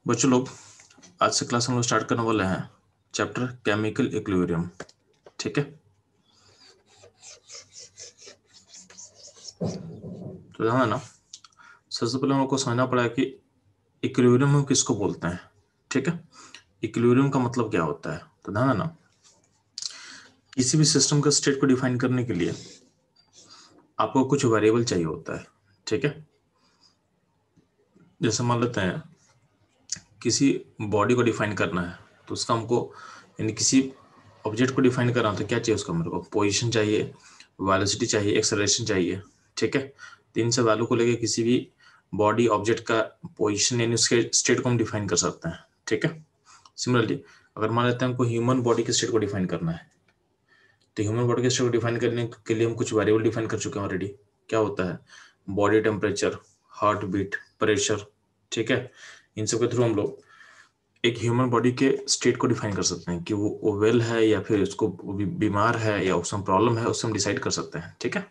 बच्चों लोग, आज से क्लास हम लोग स्टार्ट करने वाले हैं चैप्टर केमिकल इक्विलिब्रियम। ठीक है, तो ध्यान देना। सबसे पहले हम लोग को समझना पड़ा कि इक्विलिब्रियम हम किसको बोलते हैं। ठीक है, इक्विलिब्रियम का मतलब क्या होता है, तो ध्यान देना। किसी भी सिस्टम का स्टेट को डिफाइन करने के लिए आपको कुछ वेरिएबल चाहिए होता है। ठीक है, जैसे मान लेते हैं किसी बॉडी को डिफाइन करना है, तो उसका हमको यानी किसी ऑब्जेक्ट को डिफाइन करना, तो क्या चाहिए उसका, मेरे को पोजीशन चाहिए, वेलोसिटी चाहिए, एक्सेलरेशन चाहिए। ठीक है, तो इन सब वैल्यू को लेके किसी भी बॉडी ऑब्जेक्ट का पोजीशन यानी उसके स्टेट को हम डिफाइन कर सकते हैं। ठीक है, सिमिलरली अगर मान लेते हैं हमको ह्यूमन बॉडी के स्टेट को डिफाइन करना है, तो ह्यूमन बॉडी के स्टेट को डिफाइन करने के लिए हम कुछ वेरिएबल डिफाइन कर चुके हैं ऑलरेडी। क्या होता है, body temperature, heart beat, pressure. ठीक है, इन सब के थ्रू हम लोग एक ह्यूमन बॉडी के स्टेट को डिफाइन कर सकते हैं कि वो वेल है या फिर उसको बीमार है या उसमें प्रॉब्लम है, उससे हम डिसाइड कर सकते हैं। ठीक है,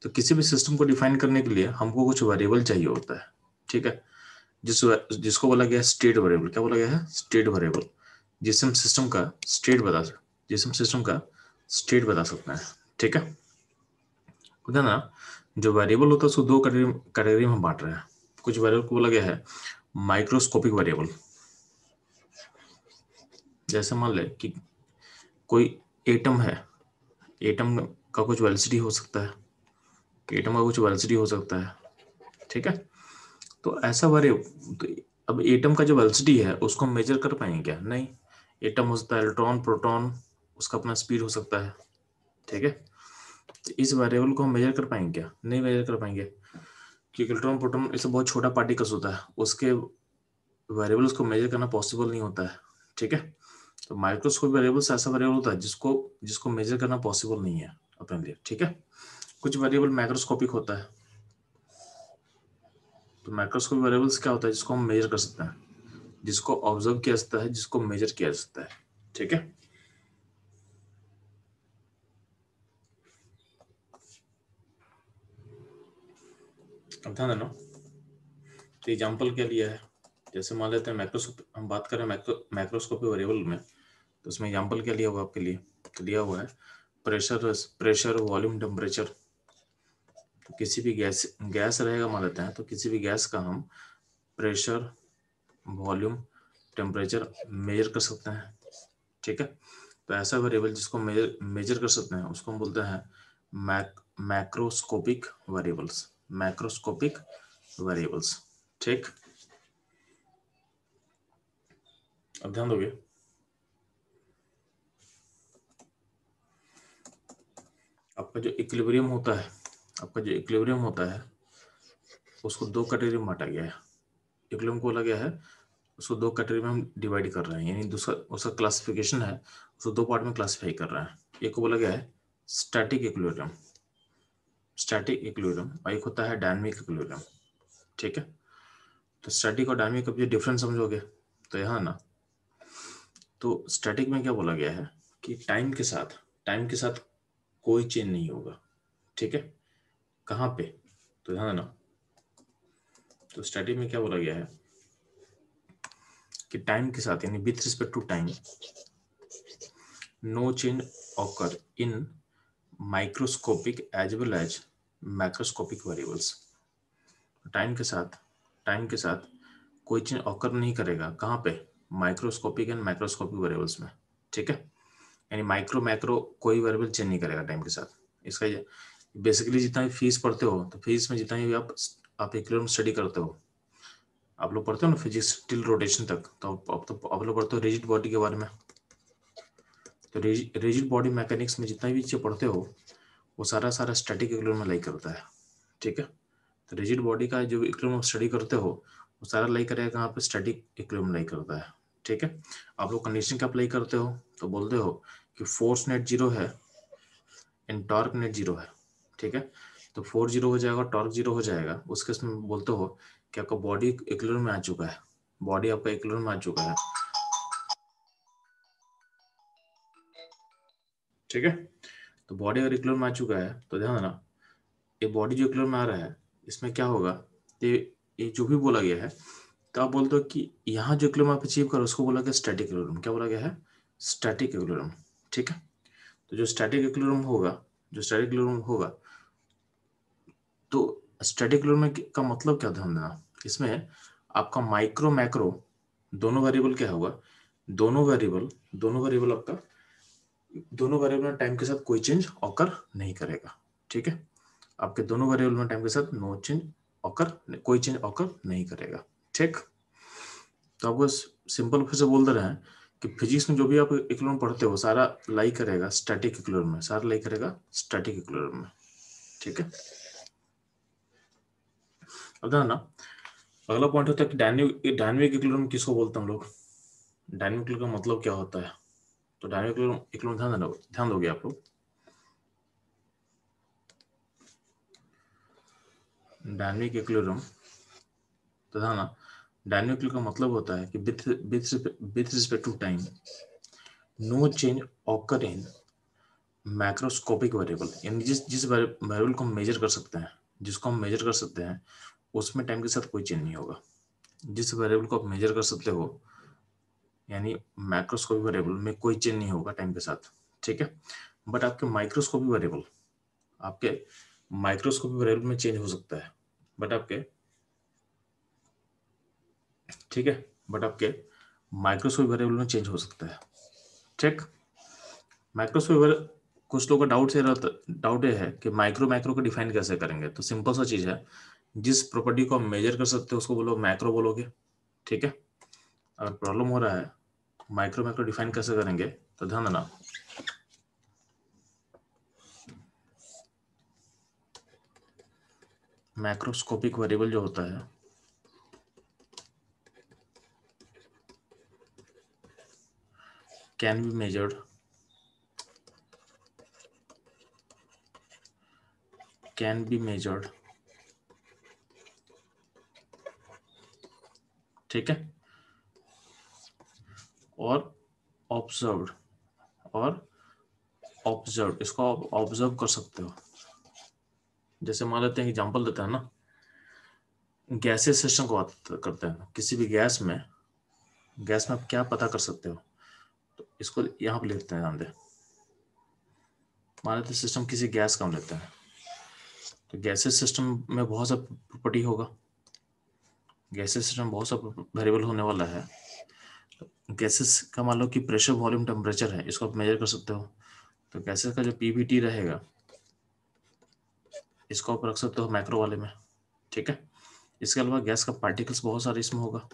तो किसी भी सिस्टम को डिफाइन करने के लिए हमको कुछ वेरिएबल चाहिए होता है। ठीक है, जिसको बोला गया है स्टेट वेरिएबल। क्या बोला गया है, स्टेट वेरिएबल, जिससे हम सिस्टम का स्टेट बता सकते जिससे हम सिस्टम का स्टेट बता सकते हैं। ठीक है, तो ना जो वेरिएबल होता है उसको दो कैटेगरी में बांट रहे हैं। कुछ वेरिएबल को बोला गया है माइक्रोस्कोपिक वेरिएबल। जैसे मान ले कि कोई एटम है, एटम का कुछ वेलोसिटी हो सकता है, एटम का कुछ वेलोसिटी हो सकता है। ठीक है, तो ऐसा तो अब एटम का जो वेलोसिटी है उसको हम मेजर कर पाएंगे क्या, नहीं। एटम हो सकता है इलेक्ट्रॉन, प्रोटॉन, उसका अपना स्पीड हो सकता है। ठीक है, तो इस वेरिएबल को हम मेजर कर पाएंगे क्या, नहीं मेजर कर पाएंगे, क्योंकि इलेक्ट्रॉन प्रोटॉन इससे बहुत छोटा पार्टिकल्स होता है, उसके वेरिएबल्स को मेजर करना पॉसिबल नहीं होता है। ठीक है, तो माइक्रोस्कोप वेरिएबल्स ऐसा वेरिएबल होता है जिसको जिसको मेजर करना पॉसिबल नहीं है अपने लिए। ठीक है, कुछ वेरिएबल मैक्रोस्कोपिक होता है। तो मैक्रोस्कोपिक वेरिएबल्स क्या होता है, जिसको हम मेजर कर सकते हैं, जिसको ऑब्जर्व किया जा सकता है, जिसको मेजर किया जा सकता है। ठीक है, अब ध्यान देना। तो एग्जाम्पल क्या लिया है, जैसे मान लेते हैं मैक्रोस्कोप, हम बात करें मैक्रोस्कोपिक वेरिएबल में, तो उसमें एग्जाम्पल क्या लिया हुआ आपके लिए, तो लिया हुआ है प्रेशर, वॉल्यूम, टेम्परेचर। तो किसी भी गैस गैस रहेगा मान लेते हैं, तो किसी भी गैस का हम प्रेशर, वॉल्यूम, टेम्परेचर मेजर कर सकते हैं। ठीक है, तो ऐसा वेरिएबल जिसको मेजर कर सकते हैं उसको हम बोलते हैं मैक्रोस्कोपिक वेरिएबल्स, मैक्रोस्कोपिक वेरिएबल्स। ठीक, अब ध्यान दोगे, आपका जो इक्विलिब्रियम होता है, आपका जो इक्विलिब्रियम होता है उसको दो कैटेगरी में बांटा गया है। इक्विलिब्रियम को बोला गया है, उसको दो कैटेगरी में हम डिवाइड कर रहे हैं, यानी दूसरा उसका क्लासिफिकेशन है, उसको दो पार्ट में क्लासिफाई कर रहे हैं। एक को बोला गया है स्टैटिक इक्विलिब्रियम, स्टैटिक इक्विलिब्रियम, और एक होता है डायनामिक इक्विलिब्रियम। ठीक है, तो स्टैटिक और डायनामिक का जो डिफरेंस समझोगे, तो यहाँ ना, तो स्टैटिक में क्या बोला गया है कि टाइम के साथ कोई चेंज नहीं होगा। ठीक है, कहाँ पे, तो ध्यान देना। तो स्टैटिक में क्या बोला गया है कि टाइम के साथ यानी with respect to time no change occur in microscopic as well as macroscopic variables. Time के साथ कोई चेंज ऑकर नहीं करेगा, कहाँ पे, माइक्रोस्कोपिक एंड मैक्रोस्कोपिक वेरिएबल्स में। ठीक है, यानी माइक्रो मैक्रो कोई वेरिएबल चेंज नहीं करेगा टाइम के साथ। इसका बेसिकली जितना भी फीस पढ़ते हो, तो फीस में जितना भी आप इक्विलिब्रियम स्टडी करते हो, आप लोग पढ़ते हो ना फिजिक्स टिल रोटेशन तक, तो आप लोग पढ़ते हो रिजिड बॉडी के बारे में। तो रिजिड बॉडी मैकेनिक्स में जितना भी चीज़ पढ़ते हो वो सारा सारा स्टैटिक इक्विलिब्रियम में लाई करता है। ठीक है, तो रिजिड बॉडी का जो इक्विलिब्रियम स्टडी करते हो वो सारा लाई करेगा कहाँ पे, स्टैटिक इक्विलिब्रियम लाई करता है। ठीक है, आप लोग कंडीशन का अप्लाई करते हो तो बोलते हो कि फोर्स नेट जीरो है एंड टॉर्क नेट जीरो है। ठीक है, तो फोर्स जीरो हो जाएगा, टॉर्क जीरो हो जाएगा, उस केस में बोलते हो कि आपका बॉडी इक्विलिब्रियम में आ चुका है, बॉडी आपका इक्विलिब्रियम में आ चुका है। ठीक है, तो बॉडी अगर इक्विलिब्रियम में आ चुका है तो ध्यान देना, ये बॉडी जो इक्विलिब्रियम में आ रहा है इसमें क्या होगा, ये जो भी बोला गया है, तो आप बोलते हो कि यहाँ जो इक्विलिब्रियम आप अचीव करो उसको बोला गया स्टैटिक इक्विलिब्रियम। क्या बोला गया है? Static equilibrium. ठीक है, तो जो स्टैटिक इक्विलिब्रियम होगा, तो स्टैटिक इक्विलिब्रियम का मतलब क्या, ध्यान देना इसमें आपका माइक्रो मैक्रो दोनों वेरिएबल क्या होगा, दोनों वेरिएबल आपका दोनों वेरिएबल में टाइम के साथ कोई चेंज ऑकर नहीं करेगा। ठीक है, आपके दोनों वेरिएबल में टाइम के साथ कोई चेंज ऑकर नहीं करेगा। ठीक, तो आपको सिंपल फिर से बोल दे रहे हैं कि फिजिक्स में जो भी आप इक्विलिब्रियम पढ़ते हो सारा लाई करेगा स्टैटिक इक्विलिब्रियम में, ठीक है। अब ध्यान ना, अगला पॉइंट होता है कि डायनेमिक इक्विलिब्रियम किसको बोलते हैं हम लोग, डायनेमिक इक्विलिब्रियम का मतलब क्या होता है। तो डायनेमिक इक्विलिब्रियम ध्यान दोगे आप लोग। डायनेमिक इक्विलिब्रियम, तो ध्यान ना, डायनेमिक इक्विलिब्रियम का मतलब होता है कि with respect to time no change occur in macroscopic variable, यानी जिस वेरिएबल को हम मेजर कर सकते हैं उसमें टाइम के साथ कोई चेंज नहीं होगा। जिस वेरिएबल को आप मेजर कर सकते हो यानी मैक्रोस्कोपिक वेरिएबल में कोई चेंज नहीं होगा टाइम के साथ। ठीक है, बट आपके माइक्रोस्कोपिक वेरिएबल में चेंज हो सकता है, बट आपके माइक्रोस्कोपिक वेरिएबल में चेंज हो सकता है। ठीक, माइक्रोस्कोपिक, कुछ लोगों का डाउट ये है कि मैक्रो को डिफाइन कैसे करेंगे। तो सिंपल सा चीज है, जिस प्रॉपर्टी को आप मेजर कर सकते हो उसको मैक्रो बोलोगे। ठीक है, अगर प्रॉब्लम हो रहा है मैक्रो डिफाइन कैसे करेंगे, तो ध्यान देना, मैक्रोस्कोपिक वेरिएबल जो होता है कैन बी मेजर्ड, ठीक है, और ऑब्जर्व्ड, इसको आप ऑब्जर्व कर सकते हो। जैसे मान लेते हैं, एग्जांपल देते हैं ना, गैसेस सिस्टम को बात करते हैं, किसी भी गैस में आप क्या पता कर सकते हो। तो इसको यहाँ पे लिखते हैं, ध्यान दे, मान लेते हैं सिस्टम किसी गैस का हम लेते हैं, तो गैसेस सिस्टम में बहुत सा प्रॉपर्टी होगा, गैसेस सिस्टम बहुत सा वेरिएबल होने वाला है। तो गैसेस का मान लो कि प्रेशर, वॉल्यूम, टेम्परेचर है, इसको आप मेजर कर सकते हो। तो गैसेस का जो पीवीटी रहेगा इसको आप रख सकते हो मैक्रो वाले में। ठीक है, इसके अलावा गैस का पार्टिकल्स बहुत सारे इसमें होगा,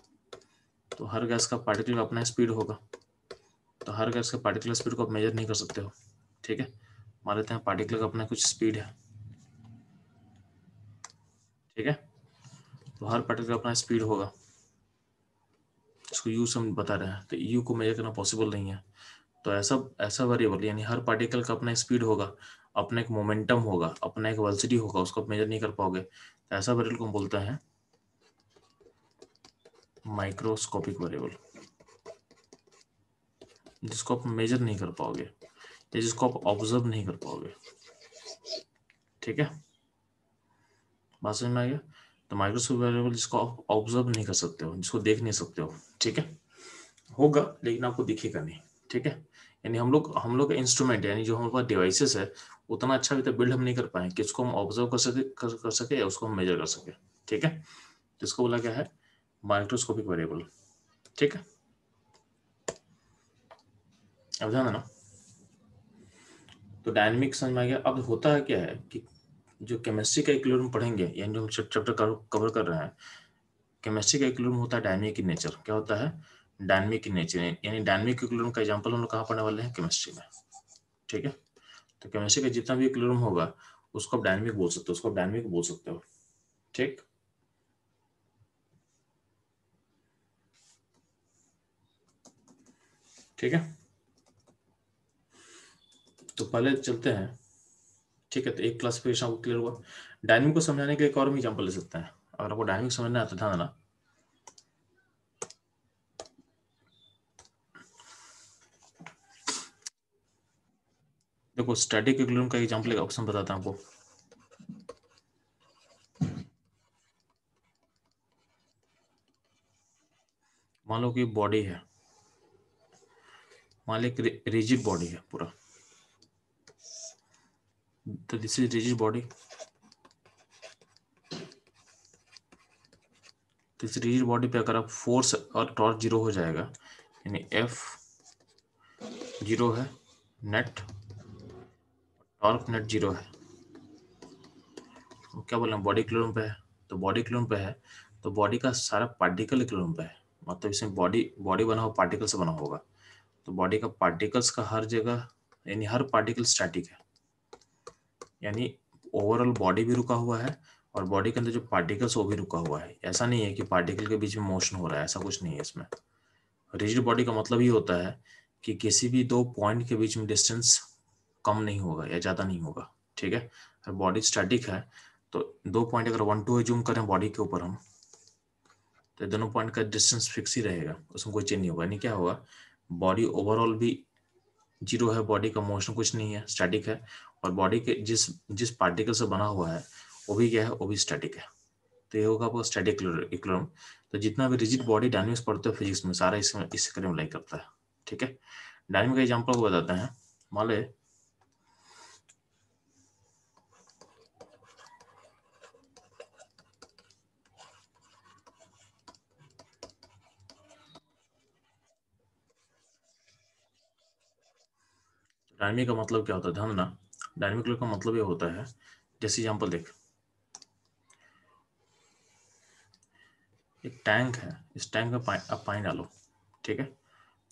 तो हर गैस का पार्टिकल का अपना स्पीड होगा, तो हर गैस का पार्टिकुलर स्पीड को आप मेजर नहीं कर सकते हो। ठीक है, मान लेते हैं पार्टिकल का अपना कुछ स्पीड है। ठीक है, तो हर पार्टिकल का अपना स्पीड होगा, इसको यू से हम बता रहे हैं, तो यू को मेजर करना पॉसिबल नहीं है। तो ऐसा वेरिएबल यानी हर पार्टिकल का अपना स्पीड होगा, अपना एक मोमेंटम होगा, अपना एक वेलोसिटी होगा, उसको आप मेजर नहीं कर पाओगे। तो ऐसा वेरिएबल को हम बोलते हैं माइक्रोस्कोपिक वेरिएबल, जिसको आप मेजर नहीं कर पाओगे या जिसको आप ऑब्जर्व नहीं कर पाओगे। ठीक है, बात समझ में आ गया। तो माइक्रोस्कोपिक वेरिएबल जिसको आप ऑब्जर्व नहीं कर सकते हो, जिसको देख नहीं सकते हो। ठीक है, होगा लेकिन आपको दिखेगा नहीं। ठीक है, यानी हम लोग का इंस्ट्रूमेंट यानी जो हमारे पास डिवाइसेस है उतना अच्छा अभी तक बिल्ड हम नहीं कर पाए कि उसको हम ऑब्जर्व कर सके या उसको हम मेजर कर सके। ठीक है, जिसको बोला गया है माइक्रोस्कोपिक वेरिएबल। ठीक है, अब ध्यान देना, तो डायनेमिक समझ में आ गया। अब होता है क्या है कि जो केमिस्ट्री का इक्विलिब्रियम पढ़ेंगे, यानी जो हम चैप्टर कवर कर रहे हैं, केमिस्ट्री का इक्विलिब्रियम होता है डायनेमिक इन नेचर। क्या होता है? डायनेमिक इन नेचर, यानी डायनेमिक इक्विलिब्रियम का एग्जांपल हम लोग कहाँ पढ़ने वाले हैं? केमिस्ट्री में। ठीक है, तो केमिस्ट्री का जितना भी इक्विलिब्रियम होगा उसको आप डायनेमिक बोल सकते हो। ठीक, ठीक है, तो पहले चलते हैं। ठीक है, तो एक क्लासिफिकेशन आपको क्लियर हुआ। डायनेमिक को समझाने के लिए एक और भी एग्जांपल ले सकते हैं। अगर आपको डायनेमिक समझना है तो ध्यान देना, देखो स्टैटिक इक्विलिब्रियम का एग्जांपल एक ऑप्शन बताता हूं आपको। मान लो कि बॉडी है, मान लो एक रिजिड बॉडी है पूरा, तो दिस इज रिजिड बॉडी, तो इस रिजिड बॉडी पे अगर आप फोर्स और टॉर्क जीरो हो जाएगा, यानी एफ जीरो है, नेट टॉर्क नेट जीरो है, तो क्या बोल रहे हैं बॉडी इक्विलिब्रियम पे है, तो बॉडी इक्विलिब्रियम पे है तो बॉडी का सारा पार्टिकल इक्विलिब्रियम पे है, मतलब इसमें बॉडी बॉडी बना हुआ पार्टिकल से बना होगा, तो बॉडी का पार्टिकल्स का हर जगह, यानी हर पार्टिकल स्टैटिक है, यानी ओवरऑल बॉडी भी रुका हुआ है और बॉडी के अंदर जो पार्टिकल्स वो भी रुका हुआ है। ऐसा नहीं है कि पार्टिकल के बीच में मोशन हो रहा है, ऐसा कुछ नहीं है इसमें। रिजिड बॉडी का मतलब ये होता है कि किसी भी दो पॉइंट के बीच में डिस्टेंस कम नहीं होगा या ज़्यादा नहीं होगा, ठीक है। अगर बॉडी स्टैटिक है तो दो पॉइंट अगर 1 2 जूम करें बॉडी के ऊपर हम, तो दोनों पॉइंट का डिस्टेंस फिक्स ही रहेगा, उसमें कोई चेंज नहीं होगा। यानी क्या होगा, बॉडी ओवरऑल भी जीरो है, बॉडी का मोशन कुछ नहीं है, स्टैटिक है, और बॉडी के जिस जिस पार्टिकल से बना हुआ है वो भी क्या है, वो भी स्टैटिक है। तो ये होगा आपका स्टैटिक इक्विलिब्रियम। तो जितना भी रिजिड बॉडी डायनेमिक्स पढ़ते हो फिजिक्स में, सारा इसमें इससे लाइक करता है, ठीक है। डायनेमिक का एग्जाम्पल को बताते हैं। मान लो डायनेमिक का मतलब क्या होता है, ध्यान देना। डायनेमिक का मतलब ये होता है, जैसे एग्जाम्पल देख, एक टैंक है, इस टैंक में आप पानी डालो, ठीक है।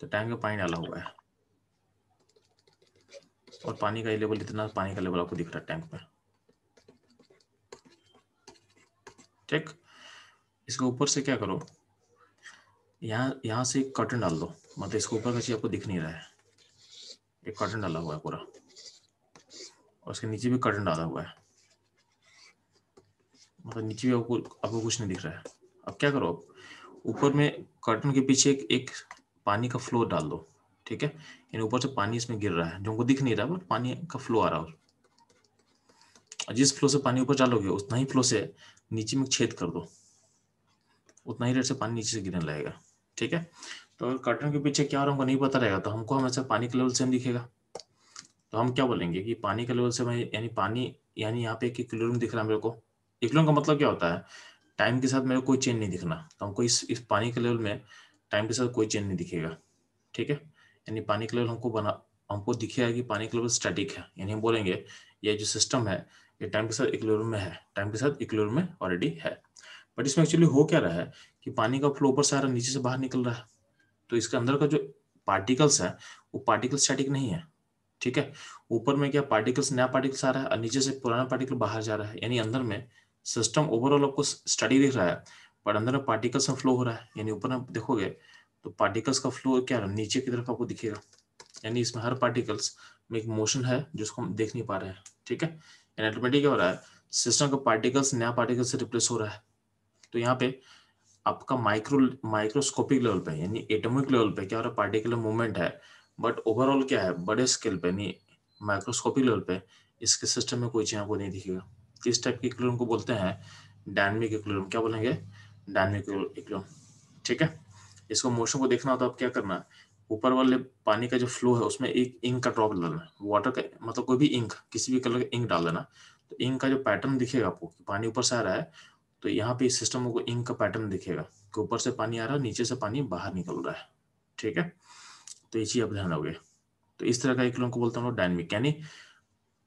तो टैंक में पानी डाला हुआ है और पानी का लेवल इतना, पानी का लेवल आपको दिख रहा है टैंक में, ठीक। इसके ऊपर से क्या करो, यहाँ यहाँ से एक कर्टन डाल दो, मतलब इसके ऊपर का चीज आपको दिख नहीं रहा है, एक कर्टन डाला हुआ है पूरा, और उसके नीचे भी कर्टन डाला हुआ है, मतलब नीचे भी आपको आपको कुछ नहीं दिख रहा है। अब क्या करो, आप ऊपर में कर्टन के पीछे एक पानी का फ्लो डाल दो, ठीक है। यानी ऊपर से पानी इसमें गिर रहा है जो हमको दिख नहीं रहा, बट पानी का फ्लो आ रहा है, और जिस फ्लो से पानी ऊपर डालोगे उतना ही फ्लो से नीचे में छेद कर दो, उतना ही रेट से पानी नीचे से गिरने लगेगा, ठीक है। तो अगर कर्टन के पीछे क्या हो रहा है हमको नहीं पता रहेगा, तो हमको हमेशा पानी के लेवल सेम दिखेगा, तो हम क्या बोलेंगे कि पानी के लेवल से मैं, यानी पानी, यानी यहाँ पे एक इक्विलिब्रियम दिख रहा है मेरे को। इक्विलिब्रियम का मतलब क्या होता है, टाइम के साथ मेरे को कोई चेंज नहीं दिखना, तो हमको इस पानी के लेवल में टाइम के साथ कोई चेंज नहीं दिखेगा, ठीक है। यानी पानी का लेवल हमको दिखेगा कि पानी का लेवल स्टैटिक है, यानी हम बोलेंगे ये जो सिस्टम है ये टाइम के साथ इक्विलिब्रियम में है, टाइम के साथ इक्विलिब्रियम में ऑलरेडी है। बट इसमें एक्चुअली हो क्या रहा है कि पानी का फ्लो ऊपर से आ रहा है, नीचे से बाहर निकल रहा है, तो इसके अंदर का जो पार्टिकल्स है वो पार्टिकल स्टैटिक नहीं है, ठीक है। ऊपर में क्या पार्टिकल्स, नया पार्टिकल्स आ रहा है और नीचे से पुराना पार्टिकल बाहर जा रहा है, यानी अंदर में सिस्टम ओवरऑल आपको स्टडी दिख रहा है, पर अंदर में पार्टिकल्स में फ्लो हो रहा है। यानी ऊपर आप देखोगे तो पार्टिकल्स का फ्लो क्या है, नीचे की तरफ आपको दिखेगा, यानी इसमें हर पार्टिकल्स में एक मोशन है जिसको हम देख नहीं पा रहे हैं, ठीक है। यानी ऑटोमेटिक क्या हो रहा है, सिस्टम का पार्टिकल्स नया पार्टिकल से रिप्लेस हो रहा है। तो यहाँ पे आपका माइक्रोस्कोपिक लेवल पे, यानी एटॉमिक लेवल पे क्या हो रहा है, पार्टिकुलर मूवमेंट है, बट ओवरऑल क्या है, बड़े स्केल पे, यानी माइक्रोस्कोपिक लेवल पे इसके सिस्टम में कोई चेंज आपको नहीं दिखेगा। इस टाइप के इक्विलिब्रियम को बोलते हैं डायनामिक इक्विलिब्रियम। क्या बोलेंगे, डायनामिक इक्विलिब्रियम, ठीक है। इसको मोशन को देखना हो तो आप क्या करना है, ऊपर वाले पानी का जो फ्लो है उसमें एक इंक का ड्रॉप डालना है, वाटर का मतलब कोई भी इंक, किसी भी कलर का इंक डाल देना, तो इंक का जो पैटर्न दिखेगा आपको, पानी ऊपर से आ रहा है, तो यहाँ पे इस सिस्टम को इंक का पैटर्न दिखेगा कि ऊपर से पानी आ रहा है, नीचे से पानी बाहर निकल रहा है, ठीक है। तो ये चीज आप ध्यान रखोगे। तो इस तरह का इक्विलिब्रियम को बोलते हैं डायनामिक, यानी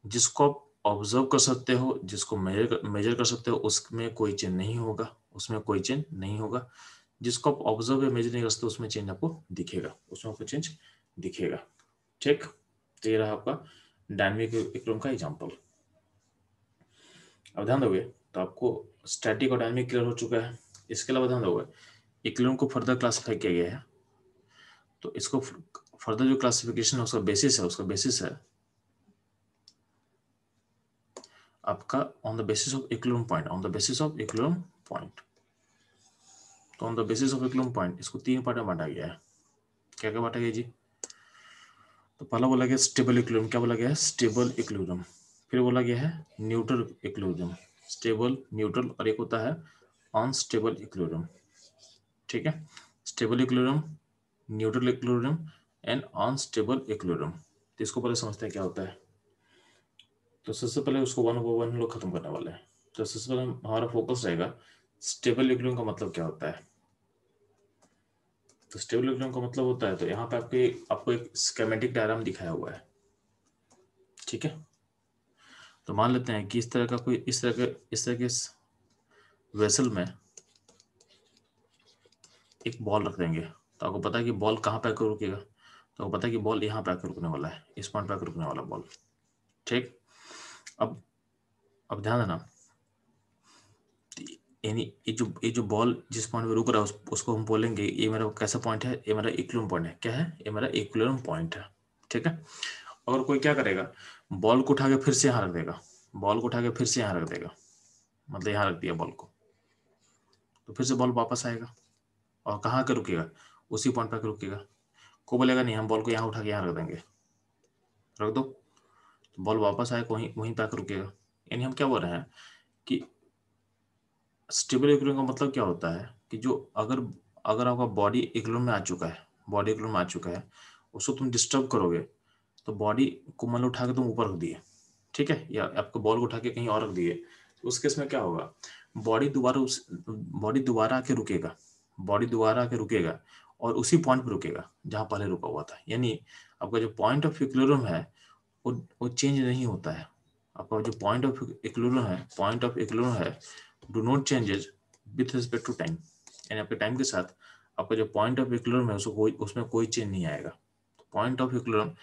जिसको आप ऑब्जर्व कर सकते हो, जिसको मेजर कर सकते हो, उसमें कोई चेंज नहीं होगा, उसमें कोई चेंज नहीं होगा। जिसको आप ऑब्जर्व या मेजर नहीं कर सकते उसमें चेंज आपको दिखेगा, उसमें आपको चेंज दिखेगा, ठीक। तो ये रहा आपका डायनामिक इक्विलिब्रियम का एग्जांपल। अब ध्यान दोगे तो आपको स्टैटिक और डायनामिक क्लियर हो चुका है। इसके अलावा ध्यान दोगे इक्विलिब्रियम को फर्दर क्लासिफाई किया गया है, तो इसको फर्दर जो क्लासिफिकेशन है उसका बेसिस है आपका on the basis of equilibrium point, on the basis of equilibrium point. तो on the basis of equilibrium point इसको 3 पार्ट में बांटा गया है। क्या क्या बांटा गया जी, तो पहला बोला गया स्टेबल इक्विलिब्रियम, क्या बोला गया है, स्टेबल इक्विलिब्रियम। फिर बोला गया है न्यूट्रल इक्विलिब्रियम, स्टेबल न्यूट्रल, और एक होता है अनस्टेबल इक्विलिब्रियम, ठीक है। Stable equilibrium, neutral equilibrium and unstable equilibrium. तो इसको पहले समझते हैं क्या होता है। तो सबसे पहले उसको वन बाय वन हम लोग खत्म करने वाले हैं। तो सबसे पहले हमारा फोकस रहेगा स्टेबल इक्विलिब्रियम का मतलब क्या होता है। तो स्टेबल इक्विलिब्रियम का मतलब होता है, तो यहाँ पे आपको एक स्कीमेटिक डायग्राम दिखाया हुआ है, ठीक है। तो मान लेते हैं कि इस तरह के वेसल में एक बॉल रख देंगे। तो आपको पता है कि बॉल कहाँ पे आकर रुकेगा। तो आपको पता है कि बॉल यहाँ पे आकर रुकने वाला है, इस पॉइंट पे आकर रुकने वाला बॉल, ठीक। अब ध्यान देना, यानी ये जो बॉल जिस पॉइंट पे रुक रहा है उसको हम बोलेंगे ये मेरा कैसा पॉइंट है, ये मेरा इक्विलिब्रियम पॉइंट है। क्या है? ये मेरा इक्विलिब्रियम पॉइंट है, ठीक है। अगर कोई क्या करेगा, बॉल को उठा के फिर से यहाँ रख देगा, बॉल को उठा के फिर से यहाँ रख देगा, मतलब यहाँ रख दिया बॉल को, तो फिर से बॉल वापस आएगा और कहाँ आकर रुकेगा, उसी पॉइंट पर आकर रुकेगा। को बोलेगा नहीं हम बॉल को यहाँ उठा के यहाँ रख देंगे, रख दो, तो बॉल वापस आएगा, वहीं वहीं पर आकर रुकेगा। यानी हम क्या बोल रहे हैं कि स्टेबल इक्विलिब्रियम का मतलब क्या होता है कि जो अगर अगर आपका बॉडी इक्विलिब्रियम में आ चुका है, बॉडी इक्विलिब्रियम में आ चुका है, उसको तुम डिस्टर्ब करोगे तो बॉडी को मान लो उठा के तुम ऊपर रख दिए, ठीक है, या आपको बॉल को उठा के कहीं और रख दिए, तो उस केस में क्या होगा, बॉडी दोबारा आके रुकेगा, बॉडी दोबारा आके रुकेगा और उसी पॉइंट पर रुकेगा जहां पहले रुका हुआ था। यानी आपका जो पॉइंट ऑफ इक्विलिब्रियम है वो चेंज नहीं होता है। आपका जो पॉइंट ऑफ इक्विलिब्रियम है do not changes with respect to time. यानी आपके टाइम के साथ आपका जो पॉइंट ऑफ इक्विलिब्रियम है उसमें कोई चेंज नहीं आएगा। पॉइंट ऑफ इक्विलिब्रियम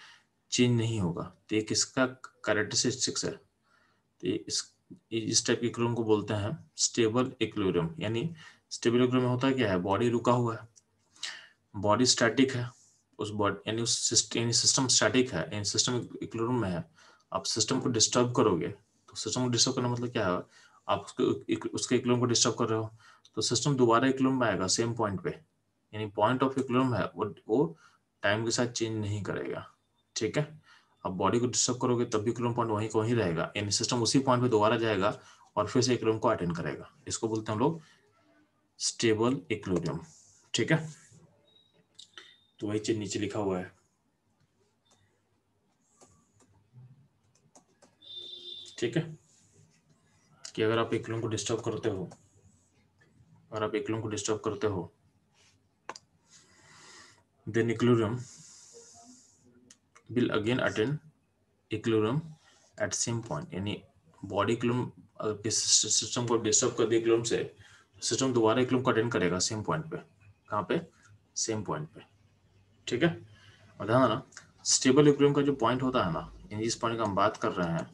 चेंज नहीं होगा, तो ये किसका कैरेक्टरिस्टिक्स है। तो इस टाइप के इक्विलिब्रियम को बोलते हैं स्टेबल इक्विलिब्रियम। यानी स्टेबल इक्विलिब्रियम में होता क्या है, बॉडी रुका हुआ है, बॉडी स्टैटिक है, उस बॉडी यानी उस सिस्टम स्टैटिक है, यानी सिस्टम इक्विलिब्रियम में है। आप सिस्टम को डिस्टर्ब करोगे, तो सिस्टम को डिस्टर्ब करना मतलब क्या है, आप उसके इक्विलिब्रियम को डिस्टर्ब कर रहे हो, तो सिस्टम दोबारा इक्विलिब्रियम में आएगा सेम पॉइंट पे। यानी पॉइंट ऑफ इक्विलिब्रियम है वो टाइम के साथ चेंज नहीं करेगा, ठीक है। आप बॉडी को डिस्टर्ब करोगे तब भी इक्विलिब्रियम पॉइंट वहीं का वहीं रहेगा, यानी सिस्टम उसी पॉइंट पे दोबारा जाएगा और फिर से इक्विलिब्रियम को अटेंड करेगा। इसको बोलते हैं हम लोग स्टेबल इक्विलिब्रियम, ठीक है। तो वही चीज नीचे लिखा हुआ है, ठीक है, कि अगर आप इक्विलिब्रियम को डिस्टर्ब करते हो, then equilibrium will again attain equilibrium at same point। यानी बॉडी इक्विलिब्रियम के सिस्टम को डिस्टर्ब कर दिया इक्विलिब्रियम से, सिस्टम दोबारा इक्विलिब्रियम को अटेंड करेगा सेम पॉइंट पे। कहाँ पे? सेम पॉइंट पे, ठीक है। और ध्यान देना, स्टेबल इक्विलिब्रियम का जो पॉइंट होता है ना, यानी जिस पॉइंट का हम बात कर रहे हैं,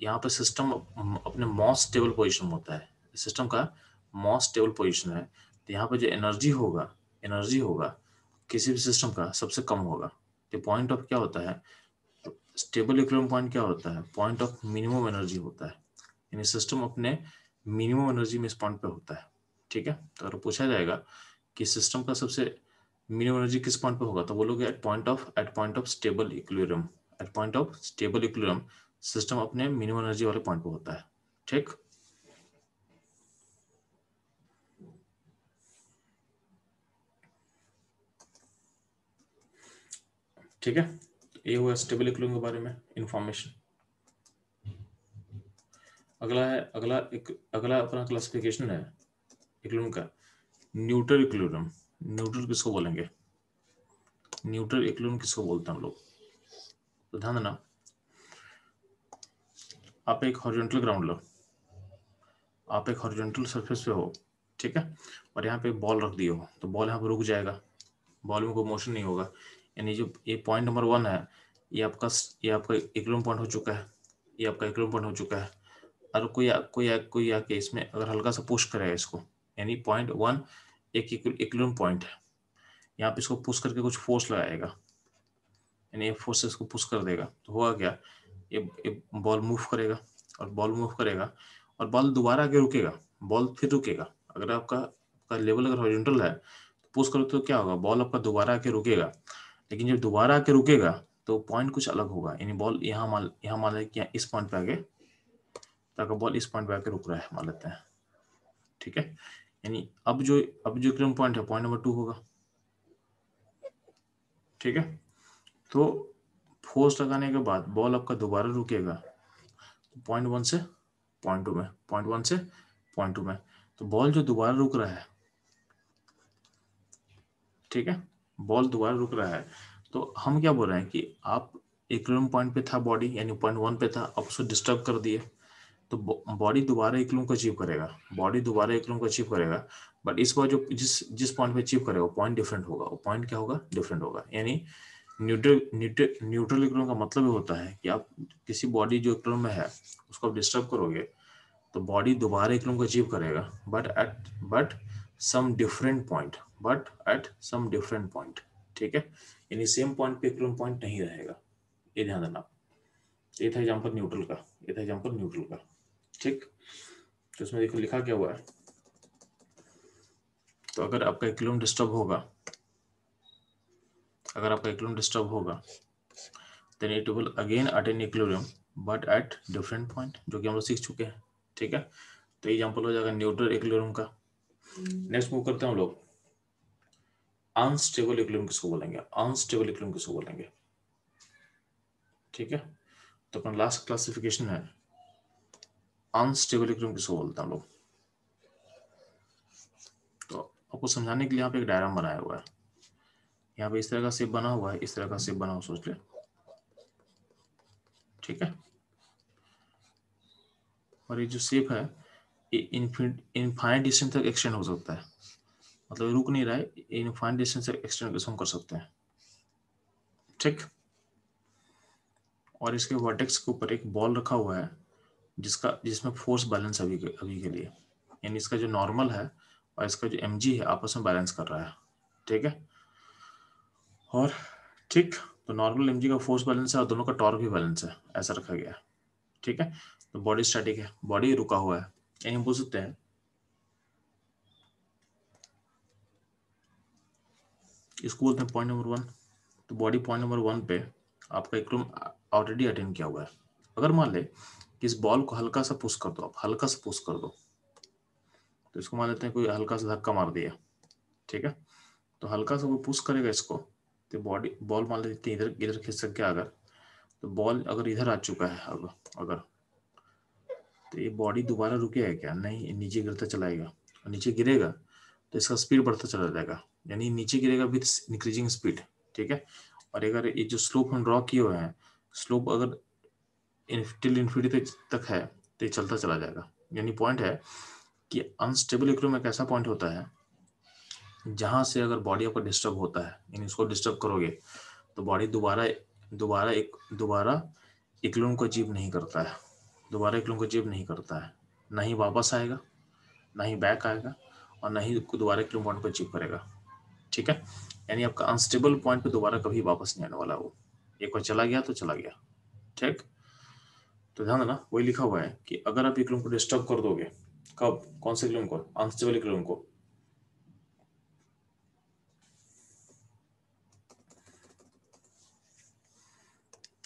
यहाँ पे सिस्टम अपने मोस्ट स्टेबल पोजीशन में होता है, सिस्टम का मोस्ट स्टेबल पोजीशन है। तो यहाँ पे जो एनर्जी होगा किसी भी सिस्टम का सबसे कम होगा। तो पॉइंट ऑफ क्या होता है, स्टेबल इक्विलिब्रियम पॉइंट क्या होता है, पॉइंट ऑफ मिनिमम एनर्जी होता है। यानी सिस्टम अपने मिनिमम एनर्जी में इस पॉइंट पे होता है, ठीक है। तो अगर पूछा जाएगा कि सिस्टम का सबसे मिनिमम एनर्जी किस पॉइंट पे होगा, तो बोलोगे at point of stable equilibrium. At point of stable equilibrium system अपने मिनिमम एनर्जी वाले पॉइंट पे होता है, ठीक। ठीक है, ये हुआ स्टेबल इक्विलिब्रियम के बारे में इंफॉर्मेशन। अगला अपना क्लासिफिकेशन है इक्विलिब्रियम का, न्यूट्रल इक्विलिब्रियम। न्यूट्रल किसको बोलेंगे, न्यूट्रल इक्विलिब्रियम किसको बोलते हैं हम लोग। तो ध्यान देना, आप एक हॉरिजॉन्टल ग्राउंड लो, आप एक हॉरिजॉन्टल सरफेस पे हो, ठीक है, और यहाँ पे एक बॉल रख दिए हो, तो बॉल यहाँ पे रुक जाएगा, बॉल में कोई मोशन नहीं होगा। यानी जो ये पॉइंट नंबर 1 है, ये आपका इक्विलिब्रियम पॉइंट हो चुका है, ये आपका इक्विलिब्रियम पॉइंट हो चुका है। और कोई आके इसमें अगर हल्का सा पुश करेगा इसको, यानी पॉइंट 1 एक इक्विलिब्रियम पॉइंट है, यहाँ पे इसको पुश करके कुछ फोर्स लगाएगा, यानी ये फोर्स इसको पुश कर देगा, तो होगा क्या, ये बॉल मूव करेगा और बॉल दोबारा आके रुकेगा, बॉल फिर रुकेगा। अगर आपका लेवल अगर हॉरिजॉन्टल है तो पुश करो तो क्या होगा, बॉल आपका दोबारा आके रुकेगा। लेकिन जब दोबारा आके रुकेगा तो पॉइंट कुछ अलग होगा, यानी बॉल यहाँ मान लें कि इस पॉइंट पे आके, तो बॉल इस पॉइंट पे आके रुक रहा है मान लेते हैं, ठीक है। यानी अब जो इक्विलिब्रियम पॉइंट है पॉइंट नंबर 2 होगा। ठीक है, तो फोर्स लगाने के बाद बॉल आपका दोबारा रुकेगा पॉइंट 1 से पॉइंट 2 में, पॉइंट 1 से पॉइंट 2 में। तो बॉल जो दोबारा रुक रहा है, ठीक है, बॉल दोबारा रुक रहा है, तो हम क्या बोल रहे हैं कि आप इक्विलिब्रियम पॉइंट पे था बॉडी, यानी पॉइंट 1 पे था, आप उसको डिस्टर्ब कर दिए तो बॉडी दोबारा इक्विलिब्रियम को अचीव करेगा, बॉडी दोबारा इक्विलिब्रियम को अचीव करेगा। बट इस बार जो जिस पॉइंट पे अचीव करेगा वो पॉइंट डिफरेंट होगा। वो पॉइंट क्या होगा? डिफरेंट होगा। यानी न्यूट्रल इक्विलिब्रियम का मतलब ये होता है कि आप किसी बॉडी जो इक्विलिब्रियम में है उसको आप डिस्टर्ब करोगे तो बॉडी दोबारा इक्विलिब्रियम को अचीव करेगा, बट सम डिफरेंट पॉइंट, ठीक है, यानी सेम पॉइंट पे इक्विलिब्रियम पॉइंट नहीं रहेगा। ये ध्यान देना। ये था एग्जांपल न्यूट्रल का, ठीक। तो इसमें देखो लिखा क्या हुआ है, तो अगर आपका इक्विलिब्रियम डिस्टर्ब होगा then it will again attain equilibrium but at different point, जो कि हम लोग सीख चुके हैं। ठीक है, तो एग्जांपल हो जाएगा न्यूट्रल इक्विलिब्रियम का। नेक्स्ट मूव करते हैं हम लोग अनस्टेबल इक्विलिब्रियम किसको बोलेंगे? ठीक है, तो अपना लास्ट क्लासिफिकेशन है अनस्टेबल इक्विलिब्रियम किसको बोलते हैं हम लोग। तो आपको समझाने के लिए यहाँ पे एक डायग्राम बनाया हुआ है, यहाँ पे इस तरह का शेप बना हुआ है, इस तरह का शेप बना हुआ, सोच ले। ठीक है, और ये जो शेप है ये इनफाइनाइट डिस्टेंस तक एक्सटेंड हो सकता है, मतलब रुक नहीं रहा है, इनफाइनाइट डिस्टेंस तक एक्सटेंड हम कर सकते हैं। ठीक, और इसके वर्टेक्स के ऊपर एक बॉल रखा हुआ है जिसमें फोर्स बैलेंस अभी के लिए, यानी इसका जो नॉर्मल है और इसका जो mg है आपस में बैलेंस कर रहा है। ठीक है, और ठीक, तो नॉर्मल mg का फोर्स बैलेंस है और दोनों का टॉर्क भी बैलेंस है, ऐसा रखा गया है। ठीक है, तो बॉडी स्टैटिक है, बॉडी रुका हुआ है, यानी हम बोल सकते हैं इसको बोलते हैं पॉइंट नंबर 1। तो बॉडी पॉइंट नंबर 1 पे आपका इक्विलिब्रियम ऑलरेडी अटेन किया हुआ है। अगर मान ले कि इस बॉल को हल्का सा पुश कर दो, आप हल्का सा पुश कर दो, तो इसको मान लेते हैं कोई हल्का सा धक्का मार दिया। ठीक है, तो हल्का सा वो पुश करेगा इसको, तो बॉल मान लेते हैं इधर खींच सके अगर, तो बॉल अगर इधर आ चुका है अगर तो ये बॉडी दोबारा रुकेगा क्या? नहीं, नीचे गिरता चला जाएगा, और नीचे गिरेगा तो इसका स्पीड बढ़ता चला जाएगा, यानी नीचे गिरेगा विथ इंक्रीजिंग स्पीड। ठीक है, और अगर ये जो स्लोप हम ड्रॉ किए हुए हैं, स्लोप अगर टिल इन्फिनिटी तक है तो ये चलता चला जाएगा। यानी पॉइंट है कि अनस्टेबल इक्विलिब्रियम एक ऐसा पॉइंट होता है जहां से अगर बॉडी आपका डिस्टर्ब होता है, यानी उसको डिस्टर्ब करोगे तो बॉडी दोबारा इक्विलिब्रियम को अचीव नहीं करता है, ना ही वापस आएगा, ना ही बैक आएगा, और ना ही दोबारा इक्विलिब्रियम पॉइंट को अचीव करेगा। ठीक है, यानी आपका अनस्टेबल पॉइंट पे दोबारा कभी वापस नहीं आने वाला, वो एक बार चला गया तो चला गया। ठीक, तो ध्यान देना वही लिखा हुआ है कि अगर आप इक्विलिब्रियम को डिस्टर्ब कर दोगे, कब? कौन से इक्विलिब्रियम को? अनस्टेबल इक्विलिब्रियम को।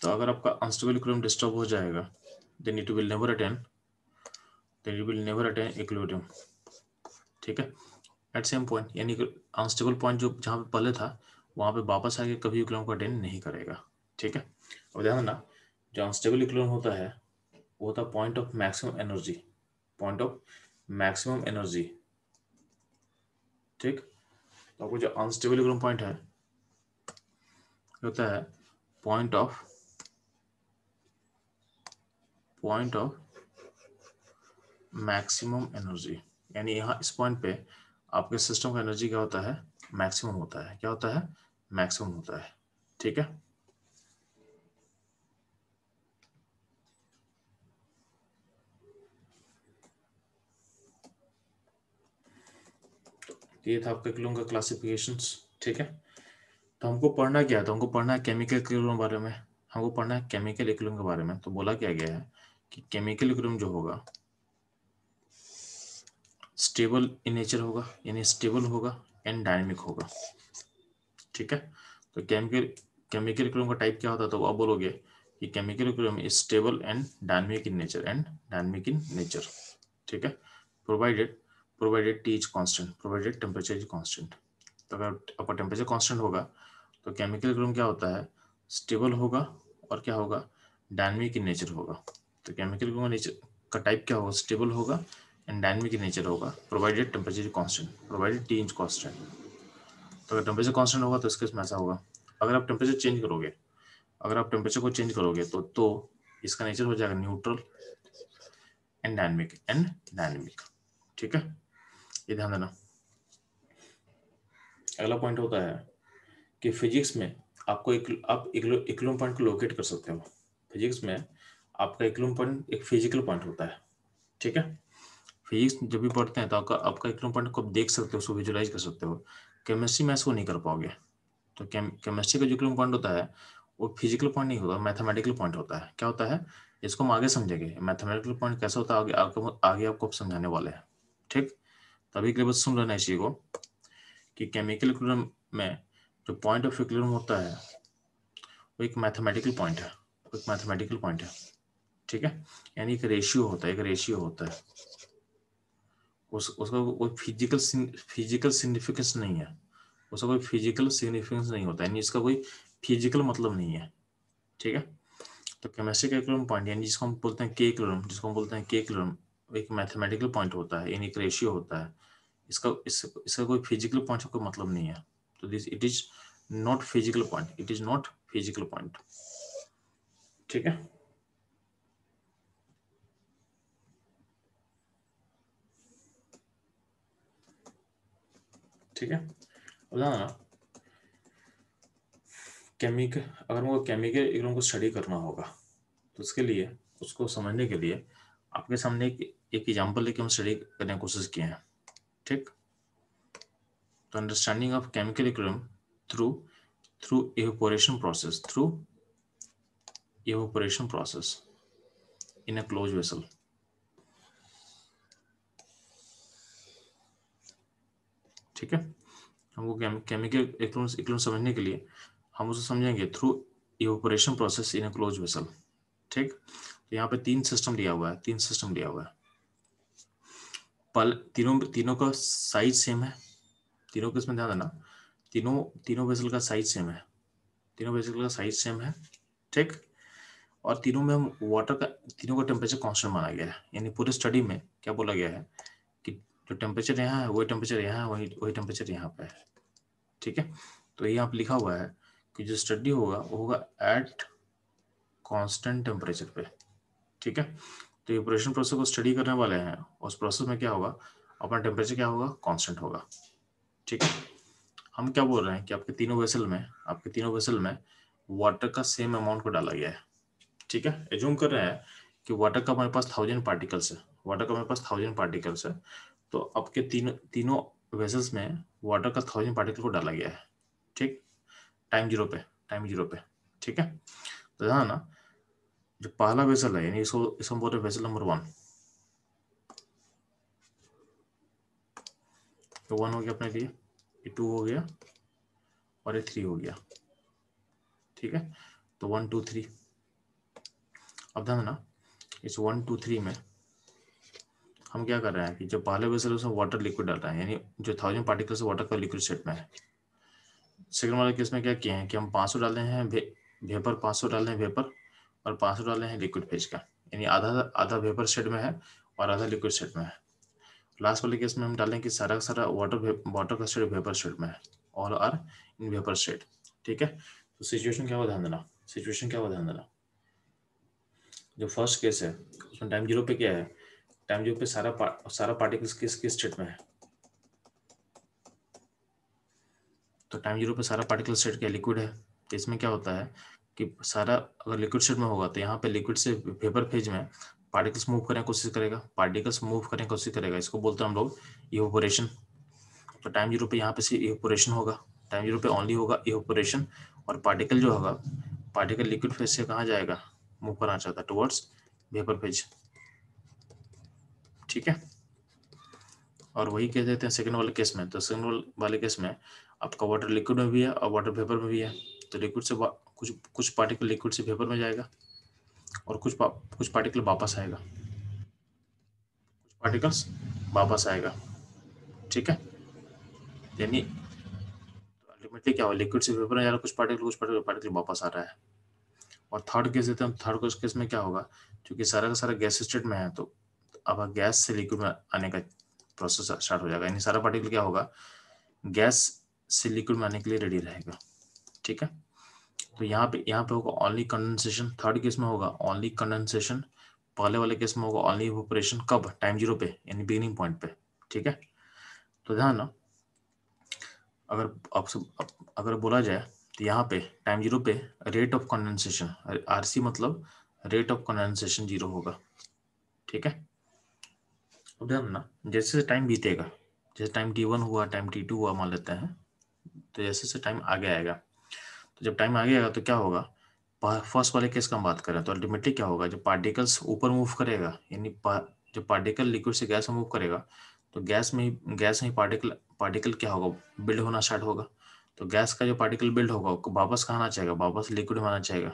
तो अगर आपका अनस्टेबल इक्विलिब्रियम डिस्टर्ब हो जाएगा then it will never attain equilibrium. ठीक है, एट सेम पॉइंट, यानी अनस्टेबल पॉइंट जो जहाँ पे पहले था वहाँ पे वापस आके कभी इक्विलिब्रियम को अटेन नहीं करेगा। ठीक है, अब ध्यान देना जो अनस्टेबल इक्विलिब्रियम होता है वो होता है पॉइंट ऑफ मैक्सिमम एनर्जी। ठीक, तो आपको जो अनस्टेबल इक्विलिब्रियम पॉइंट है होता है पॉइंट ऑफ मैक्सिमम एनर्जी, यानी यहाँ इस पॉइंट पे आपके सिस्टम का एनर्जी क्या होता है? मैक्सिमम होता है। क्या होता है? मैक्सिमम होता है। ठीक है, तो ये था आपका इक्विलिब्रियम का क्लासिफिकेशंस। ठीक है, तो हमको पढ़ना क्या है? तो हमको पढ़ना है केमिकल इक्विलिब्रियम के बारे में। के बारे में। तो बोला क्या गया है कि केमिकल इक्विलिब्रियम जो होगा स्टेबल इन नेचर होगा, यानी स्टेबल होगा एंड डायनेमिक होगा। ठीक है, तो केमिकल इक्विलिब्रियम का टाइप क्या होता है? तो आप बोलोगे कि chemical equilibrium is stable and dynamic in nature. ठीक है, provided provided T is constant, provided temperature is constant. तो अगर आपका टेम्परेचर कांस्टेंट होगा तो केमिकल इक्विलिब्रियम क्या होता है, स्टेबल होगा और क्या होगा, डायनामिक इन नेचर होगा। तो केमिकल इक्विलिब्रियम नेचर का टाइप क्या होगा, स्टेबल होगा एंड डायनामिक इन नेचर होगा, provided temperature is constant, provided T is constant. तो अगर टेम्परेचर कांस्टेंट होगा तो इसके इसमें ऐसा होगा। अगर आप टेम्परेचर चेंज करोगे, अगर आप टेम्परेचर को चेंज करोगे तो इसका नेचर हो जाएगा न्यूट्रल एंड डायनेमिक। ठीक है, ये ध्यान देना। अगला पॉइंट होता है कि फिजिक्स में आपको आप इक्विलिब्रियम पॉइंट को लोकेट कर सकते हो। फिजिक्स में आपका इक्विलिब्रियम पॉइंट एक फिजिकल पॉइंट होता है। ठीक है, फिजिक्स जब भी पढ़ते हैं तो आपका इक्विलिब्रियम पॉइंट को आप देख सकते हो, उसको विजुलाइज कर सकते हो। केमिस्ट्री में इसको नहीं कर पाओगे। तो केमिस्ट्री का जो इक्विलिब्रियम पॉइंट होता है वो फिजिकल पॉइंट नहीं होता, मैथमेटिकल पॉइंट होता है। क्या होता है, इसको हम आगे समझेंगे मैथमेटिकल पॉइंट कैसा होता है, आगे आपको समझाने वाले हैं। ठीक, तभी के लिए बस सुन लेना इस चीज को कि केमिकल इक्विलिब्रियम में जो पॉइंट ऑफ इक्विलिब्रियम होता है वो एक मैथमेटिकल पॉइंट है, एक मैथमेटिकल पॉइंट है। ठीक है, यानी एक रेशियो होता है, एक रेशियो होता है। उसका कोई फिजिकल सिग्निफिकेंस नहीं है, उसका कोई फिजिकल सिग्निफिकेंस नहीं होता है, यानी इसका कोई फिजिकल मतलब नहीं है। ठीक है, तो केमिस्ट्री का इक्विलिब्रियम पॉइंट यानी जिसको हम बोलते हैं के इक्विलिब्रियम, जिसको हम बोलते हैं के इक्विलिब्रियम, एक मैथमेटिकल पॉइंट होता है, यानी एक रेशियो होता है। इसका कोई फिजिकल पॉइंट का कोई मतलब नहीं है। तो this it is not physical point, it is not physical point. ठीक है, ठीक है, अब ध्यान देना केमिकल, अगर हमको केमिकल इक्विलिब्रियम को स्टडी करना होगा तो उसके लिए, उसको समझने के लिए आपके सामने एक एग्जांपल लेके हम स्टडी करने की कोशिश किए हैं। ठीक, तो understanding of chemical equilibrium through evaporation process in a closed vessel। ठीक है, हमको केमिकल इक्विलिब्रियम समझने के लिए हम उसे समझेंगे through evaporation process in a close vessel. ठीक, तो यहाँ पे तीन सिस्टम दिया हुआ है। तीनों का साइज सेम है, तीनों का इसमें ध्यान देना, तीनों वेसल का साइज सेम है, तीनों वेसल का साइज सेम है। ठीक, और तीनों में हम तीनों का टेम्परेचर कांस्टेंट माना गया है। यानी पूरे स्टडी में क्या बोला गया है कि जो टेम्परेचर यहाँ है वही टेम्परेचर यहाँ है, वही टेम्परेचर यहाँ पे है। ठीक है, तो यहाँ पे लिखा हुआ है कि जो स्टडी होगा वो होगा एट कांस्टेंट टेम्परेचर पे। ठीक है, तो इवेपोरेशन प्रोसेस को स्टडी करने वाले हैं, उस प्रोसेस में क्या होगा, अपना टेम्परेचर क्या होगा, कांस्टेंट होगा। ठीक है, हम क्या बोल रहे हैं कि आपके तीनों वेसल में वाटर का सेम अमाउंट को डाला गया है। ठीक है, एज्यूम कर रहे हैं कि वाटर का हमारे पास 1000 पार्टिकल्स है, तो आपके तीनों वेसल्स में वाटर का 1000 पार्टिकल को डाला गया है। ठीक, टाइम जीरो पे। ठीक है, तो ध्यान ना, जो पहला वेसल है यानी इसको हम बोल रहे हैं वेसल नंबर 1। तो 1 हो गया अपने लिए, ये 2 हो गया और ये 3 हो गया। ठीक है, तो 1 2 3। अब ध्यान ना, इस 1 2 3 में हम क्या कर रहे हैं कि जो पहले वेसल उसमें वाटर लिक्विड डाल रहे हैं, यानी जो 1000 पार्टिकल्स वाटर का लिक्विड स्टेट में है। सेकंड वाले केस में क्या किए हैं कि हम 500 डाले हैं वेपर, 500 डाले हैं वेपर और 500 डाले हैं लिक्विड फेज का, यानी आधा आधा वेपर स्टेट में है और आधा लिक्विड स्टेट में है। लास्ट वाले केस में हम डालें कि सारा का सारा वाटर का स्टेट वेपर स्टेट में है, all are in vapour state. ठीक है, तो सिचुएशन क्या हुआ ध्यान देना, जो फर्स्ट केस है उसमें टाइम जीरो पे क्या है, टाइम जीरो पे सारा पार्टिकल्स किस स्टेट में है, तो टाइम जीरो पे सारा पार्टिकल स्टेट क्या लिक्विड है। तो इसमें क्या होता है कि सारा अगर लिक्विड स्टेट में होगा तो यहाँ पे लिक्विड से वेपर फेज में पार्टिकल्स मूव करने की कोशिश करेगा, इसको बोलते हैं हम लोग इवेपोरेशन। तो टाइम जीरो पे यहाँ पे से इवेपोरेशन होगा, टाइम जीरो पे ओनली होगा इवेपोरेशन, और पार्टिकल जो होगा, पार्टिकल लिक्विड फेज से कहाँ जाएगा, मूव करना चाहता है टुवर्ड्स वेपर फेज। ठीक है, और वही कह देते हैं सेकंड वाले केस में। तो सेकंड वाले केस में आपका वाटर लिक्विड में भी है और वाटर वेपर में भी है। तो लिक्विड से कुछ पार्टिकल लिक्विड से वेपर में जाएगा और कुछ पार्टिकल वापस आएगा, ठीक है। यानी अल्टीमेटली क्या हो, लिक्विड से वेपर में जा रहा है, कुछ पार्टिकल वापस आ रहा है। और थर्ड केस देते हैं, थर्ड केस में क्या होगा, क्योंकि सारा का सारा गैस स्टेट में है, तो अब गैस से लिक्विड में आने का प्रोसेस स्टार्ट हो जाएगा। यानी सारा पार्टिकल क्या होगा, गैस से लिक्विड में आने के लिए रेडी रहेगा। ठीक है। तो यहाँ पे होगा ओनली कंडेंसेशन, थर्ड केस में होगा ओनली कंडेंसेशन, पहले वाले केस में होगा ओनली इवेपोरेशन। कब, टाइम जीरो पे, यानी बिगिनिंग पॉइंट पे। ठीक है। तो ध्यान ना, अगर आपसे अगर बोला जाए तो यहाँ पे टाइम जीरो पे रेट ऑफ कंडेंसेशन, आरसी मतलब रेट ऑफ कंडेंसेशन जीरो होगा। ठीक है। अब ध्यान ना, जैसे टाइम बीतेगा, जैसे टाइम t1 हुआ, टाइम t2 हुआ मान लेते हैं, तो जैसे जैसे टाइम आगे आएगा, तो जब टाइम आगे आएगा तो क्या होगा, फर्स्ट वाले केस का हम बात करें तो अल्टीमेटली क्या होगा, जब पार्टिकल्स ऊपर मूव करेगा, यानी जब पार्टिकल लिक्विड से गैस में मूव करेगा, तो गैस में ही पार्टिकल क्या होगा, बिल्ड होना स्टार्ट होगा। तो गैस का जो पार्टिकल बिल्ड होगा वो वापस कहाँ आना चाहेगा, वापस लिक्विड में आना चाहेगा।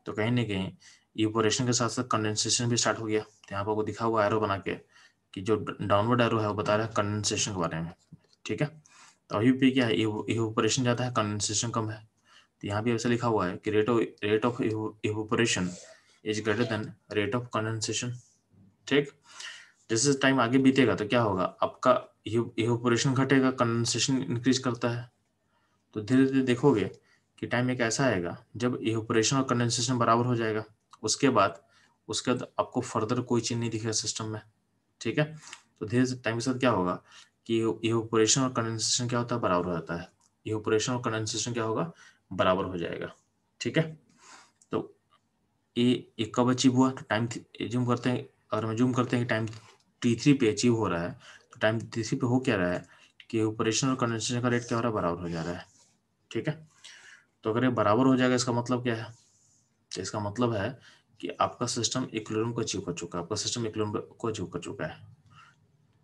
तो कहीं ना कहीं इवेपोरेशन के साथ साथ कंडेंसेशन भी स्टार्ट हो गया। तो यहाँ पर आपको दिखा हुआ एरो बना के कि जो डाउनवर्ड एरो है वो बता रहा है कंडेंसेशन के बारे में। ठीक है। तो अभी भी क्या है, इवेपोरेशन ज़्यादा है, कंडेंसेशन कम है। तो यहाँ भी ऐसा लिखा हुआ है कि rate of evaporation is greater than rate of condensation. ठीक। जैसे टाइम आगे बीतेगा तो क्या होगा, आपका इवेपोरेशन घटेगा, कंडेंसेशन इंक्रीज करता है। तो धीरे धीरे देखोगे कि टाइम एक ऐसा आएगा जब इवेपोरेशन और कंडेंसेशन बराबर हो जाएगा। उसके बाद आपको फर्दर कोई चीज नहीं दिखेगा सिस्टम में। ठीक है। तो धीरे से टाइम के साथ क्या होगा कि इवेपोरेशन और कंडेंसेशन क्या होता है, बराबर हो जाता है। इवेपोरेशन और कंडेंसेशन क्या होगा, बराबर हो जाएगा। ठीक है। तो ये कब अचीव हुआ, तो टाइम जूम करते हैं, अगर हम जूम करते हैं कि टाइम t3 पे अचीव हो रहा है, तो टाइम t3 पे हो क्या रहा है कि इवेपोरेशन और कंडेंसेशन का रेट क्या हो रहा है, बराबर हो जा रहा है। ठीक है। तो अगर ये बराबर हो जाएगा, इसका मतलब क्या है, तो इसका मतलब है कि आपका सिस्टम इक्विलिब्रियम को अचीव कर चुका है, आपका सिस्टम इक्विलिब्रियम को अचीव कर चुका है।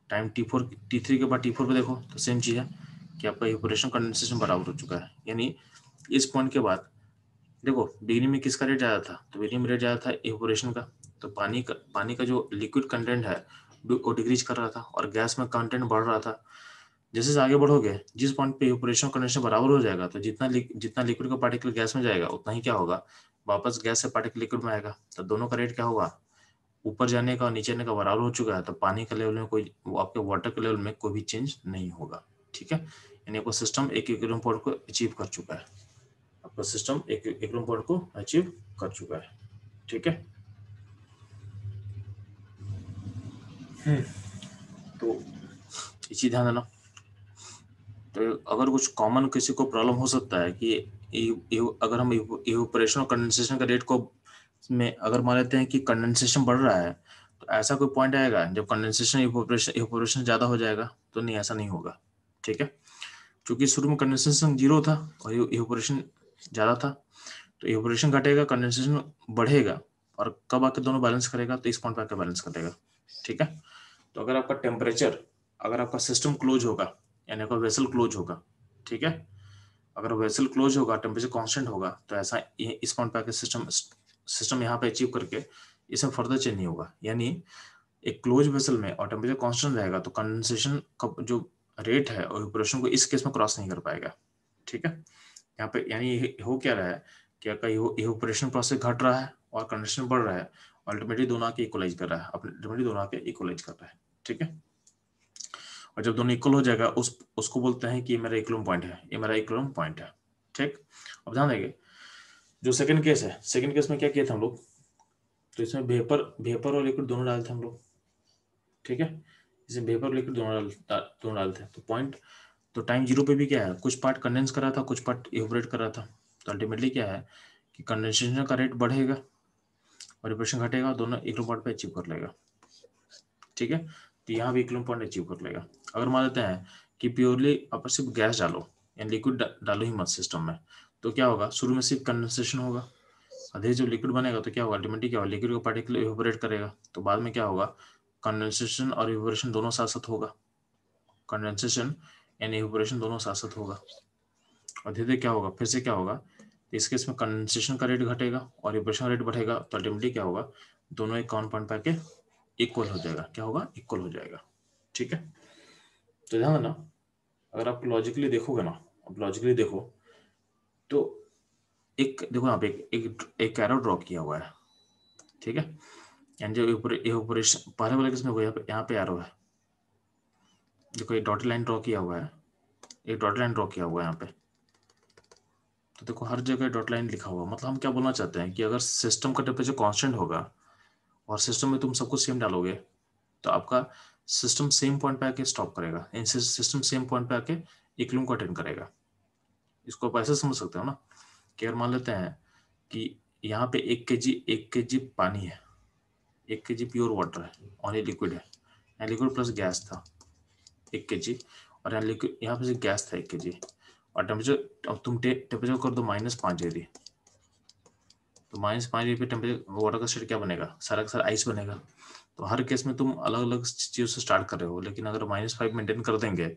टाइम t3 के बाद t4 पे देखो तो सेम चीज़ है कि आपका इवेपोरेशन कंडेंसेशन बराबर हो चुका है। यानी इस पॉइंट के बाद देखो, बिगिनिंग में किसका रेट ज़्यादा था, तो बिगिनिंग में रेट ज़्यादा था इवेपोरेशन का। तो पानी का जो लिक्विड कंटेंट है वो डिक्रीज कर रहा था और गैस में कंटेंट बढ़ रहा था। जैसे जैसे आगे बढ़ोगे, जिस पॉइंट पे इवेपोरेशन कंडेंसेशन बराबर हो जाएगा, तो जितना लिक्विड का पार्टिकल गैस में जाएगा उतना ही क्या होगा, वापस गैस से पार्टिकल लिक्विड में आएगा। तो दोनों का रेट क्या होगा, ऊपर जाने का और नीचे आने का बराबर हो चुका है। तो पानी के लेवल में कोई, आपके वाटर के लेवल में कोई भी चेंज नहीं होगा। ठीक है। यानी आपका सिस्टम एक इक्विलिब्रियम पॉइंट को अचीव कर चुका है, आपका सिस्टम एक इक्विलिब्रियम पॉइंट को अचीव कर चुका है। ठीक है। तो ये चीज ध्यान देना। तो अगर कुछ कॉमन किसी को प्रॉब्लम हो सकता है कि अगर हम इवेपोरेशन और कंडेंसेशन का रेट को में अगर मान लेते हैं कि कंडेंसेशन बढ़ रहा है, तो ऐसा कोई पॉइंट आएगा जब कंडेंसेशन इवेपोरेशन ज़्यादा हो जाएगा, तो नहीं, ऐसा नहीं होगा। ठीक है। क्योंकि शुरू में कंडेंसेशन जीरो था और इवेपोरेशन ज़्यादा था, तो इवेपोरेशन घटेगा, कंडेंसेशन बढ़ेगा, और कब आके दोनों बैलेंस करेगा, तो इस पॉइंट पर आके बैलेंस करेगा। ठीक है। तो अगर आपका टेम्परेचर, अगर आपका सिस्टम क्लोज होगा, यानी आपका वेसल क्लोज होगा, ठीक है, अगर वेसल क्लोज होगा, टेम्परेचर कांस्टेंट होगा, तो ऐसा इस पॉइंट पे आके सिस्टम यहाँ पे अचीव करके इसमें फर्दर चेंज नहीं होगा। यानी एक क्लोज वेसल में और टेम्परेचर कांस्टेंट रहेगा, तो कंडेंसेशन का जो रेट है और इवेपोरेशन को इस केस में क्रॉस नहीं कर पाएगा। ठीक है। यहाँ पे यानी हो क्या रहा है कि आपका इवेपोरेशन प्रोसेस घट रहा है और कंडेंसेशन बढ़ रहा है, अल्टीमेटली दोनों आके इक्वलाइज कर रहा है, अल्टीमेटली दोनों आके इक्वलाइज कर रहा है। ठीक है। और जब दोनों इक्वल हो जाएगा, उसको बोलते हैं कि ये मेरा इक्विलिब्रियम पॉइंट है, ये मेरा इक्विलिब्रियम पॉइंट है। ठीक। अब ध्यान देंगे, जो सेकंड केस है, सेकंड केस में क्या किया था हम लोग, तो इसमें वेपर और लिक्विड दोनों डालते हम लोग। ठीक है। इसमें वेपर और लिक्विड दोनों डालते हैं, तो पॉइंट, तो टाइम जीरो पे भी क्या है, कुछ पार्ट कंडेंस कर रहा था, कुछ पार्ट इवेपोरेट कर रहा था। तो अल्टीमेटली क्या है कि कंडेंसेशन का रेट बढ़ेगा और इवेपोरेशन घटेगा, दोनों इक्विलिब्रियम पॉइंट पे अचीव कर लेगा। ठीक है। तो यहाँ भी इक्विलिब्रियम पॉइंट अचीव कर लेगा। अगर मान लेते हैं कि प्योरली आप सिर्फ गैस डालो या लिक्विड डालो ही मत सिस्टम में, तो क्या होगा, शुरू में सिर्फ कंडेंसेशन होगा, आधे जब लिक्विड बनेगा तो क्या होगा, अल्टीमेटली क्या होगा, लिक्विड का पार्टिकल इवेपोरेट करेगा, तो बाद में क्या होगा, कंडेंसेशन और इवेपोरेशन दोनों साथ साथ होगा, कंडेंसेशन एंड इवेपोरेशन दोनों साथ साथ होगा। और धीरे धीरे क्या होगा, फिर से क्या होगा, इस केस में कंडेंसेशन का रेट घटेगा और इवेपोरेशन का रेट बढ़ेगा, तो अल्टीमेटली क्या होगा, दोनों एक कॉमन पॉइंट पे आके इक्वल हो जाएगा। क्या होगा, इक्वल हो जाएगा। ठीक है। तो ध्यान देना, अगर आप लॉजिकली देखोगे ना, अब लॉजिकली देखो तो एक देखो यहाँ पे एक एरो ड्रॉ किया हुआ है, ठीक है, एंड जो इवेपोरेशन पहले वाले केस में वो यहाँ पे एरो है, देखो एक डॉटेड लाइन ड्रॉ किया हुआ है, एक डॉटेड लाइन ड्रॉ किया हुआ है यहाँ पे। तो देखो हर जगह डॉट लाइन लिखा हुआ, मतलब हम क्या बोलना चाहते हैं कि अगर सिस्टम का टेम्परेचर कांस्टेंट होगा और सिस्टम में तुम सब कुछ सेम डालोगे तो आपका सिस्टम सेम पॉइंट पे आके स्टॉप करेगा, सिस्टम सेम पॉइंट पे आके इक्विलिब्रियम को अटेन करेगा। इसको आप ऐसे समझ सकते हो ना कि अगर मान लेते हैं कि यहाँ पे 1 kg पानी है, 1 kg प्योर वाटर है और ये लिक्विड है, यहाँ लिक्विड प्लस गैस था 1 kg, और यहाँ लिक्विड यहाँ पे गैस था 1 kg, और टेम्परेचर अब तुम टेम्परेचर कर दो -5 डिग्री, तो -5 डिग्री पे टेम्परेचर वाटर का स्टेट क्या बनेगा, सारा का सारा आइस बनेगा। तो हर केस में तुम अलग अलग चीज़ों से स्टार्ट कर रहे हो, लेकिन अगर -5 मेंटेन कर देंगे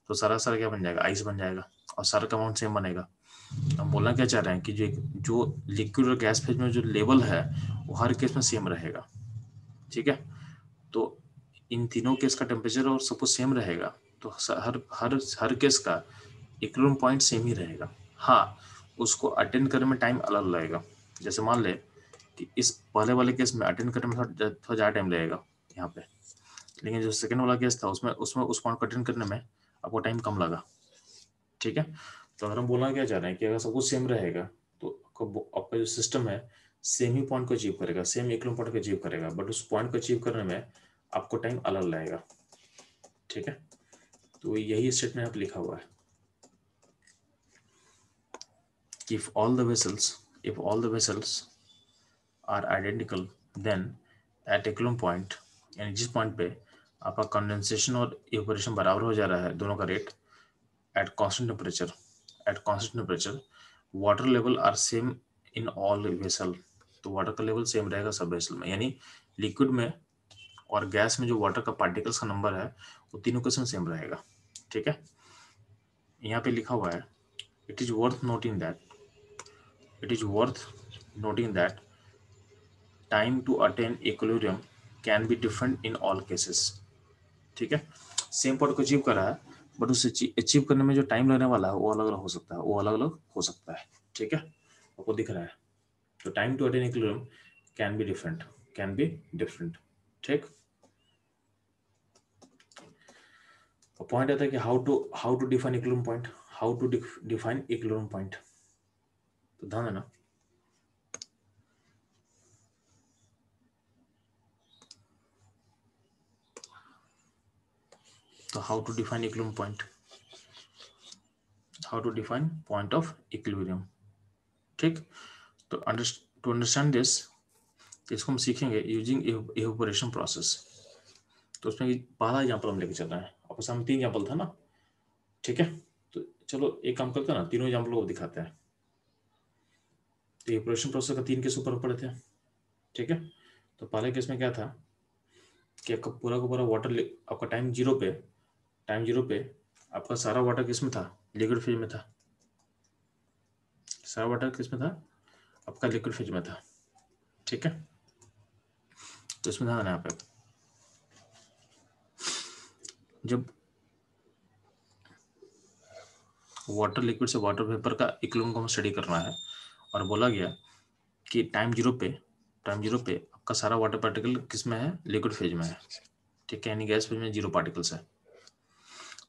तो सारा सारा क्या बन जाएगा, आइस बन जाएगा, और सारा का अमाउंट सेम बनेगा। हम बोलना क्या चाह रहे हैं कि जो लिक्विड और गैस फेज में जो लेवल है वो हर केस में सेम रहेगा, ठीक है। तो इन तीनों केस का टेम्परेचर और सब कुछ सेम रहेगा, तो हर हर हर केस का इक्विलिब्रियम पॉइंट सेम ही रहेगा। हाँ, उसको अटेंड करने में टाइम अलग लगेगा। जैसे मान ले कि इस पहले वाले केस में अटेंड करने में थोड़ा ज़्यादा टाइम लगेगा यहाँ पे, लेकिन जो सेकंड वाला केस था उसमें उसमें उस पॉइंट को अटेंड करने में आपको टाइम कम लगा, ठीक है। तो अगर हम बोलना क्या चाह रहे हैं कि अगर सब कुछ सेम रहेगा तो आपका जो सिस्टम है सेम ही पॉइंट को अचीव करेगा, सेम इक्विलिब्रियम पॉइंट को अचीव करेगा, बट उस पॉइंट को अचीव करने में आपको टाइम अलग लगेगा, ठीक है। तो यही स्टेटमेंट आप लिखा हुआ है कि if all the vessels are identical then at equilibrium point, यानी जिस पॉइंट पे आपका कंडेंसेशन और इवेपोरेशन बराबर हो जा रहा है दोनों का rate, at constant temperature water level are same in all vessel, तो वाटर का लेवल सेम रहेगा सब वेसल में, यानी लिक्विड में और गैस में जो वाटर का पार्टिकल्स का नंबर है वो तीनों केस में सेम रहेगा, ठीक है। यहाँ पे लिखा हुआ है it is worth noting that time to attain equilibrium can be different in all cases, ठीक है। सेम पॉइंट को अचीव कर रहा है बट उसे अचीव करने में जो टाइम लगने वाला है वो अलग अलग हो सकता है, ठीक है। आपको दिख रहा है, तो time to attain equilibrium can be different, ठीक। पॉइंट आता है कि how to define equilibrium point, तो ध्यान देना। तो how to define point of equilibrium, ठीक। तो टू अंडरस्टैंड दिस, इसको हम सीखेंगे यूजिंग इवेपोरेशन प्रोसेस। तो उसमें पहला एग्जाम्पल हम लेके चल रहे हैं, आपके सामने 3 एग्जाम्पल था ना, ठीक है। तो चलो एक काम करते हैं ना, तीनों एग्जाम्पल को दिखाते हैं। तो इवेपोरेशन प्रोसेस का 3 केस ऊपर पड़े थे, ठीक है। तो पहले केस में क्या था कि आपका पूरा का पूरा वाटर, आपका टाइम जीरो पे आपका सारा वाटर किस में था, लिक्विड फेज में था, सारा वाटर किस में था, आपका लिक्विड फेज में था, ठीक है। तो इसमें ध्यान है यहाँ पे, जब वाटर लिक्विड से वाटर वेपर का इक्विलिब्रियम को स्टडी करना है और बोला गया कि टाइम जीरो पे आपका सारा वाटर पार्टिकल किस में है, लिक्विड फेज में है, ठीक है, यानी गैस फेज में 0 पार्टिकल्स है।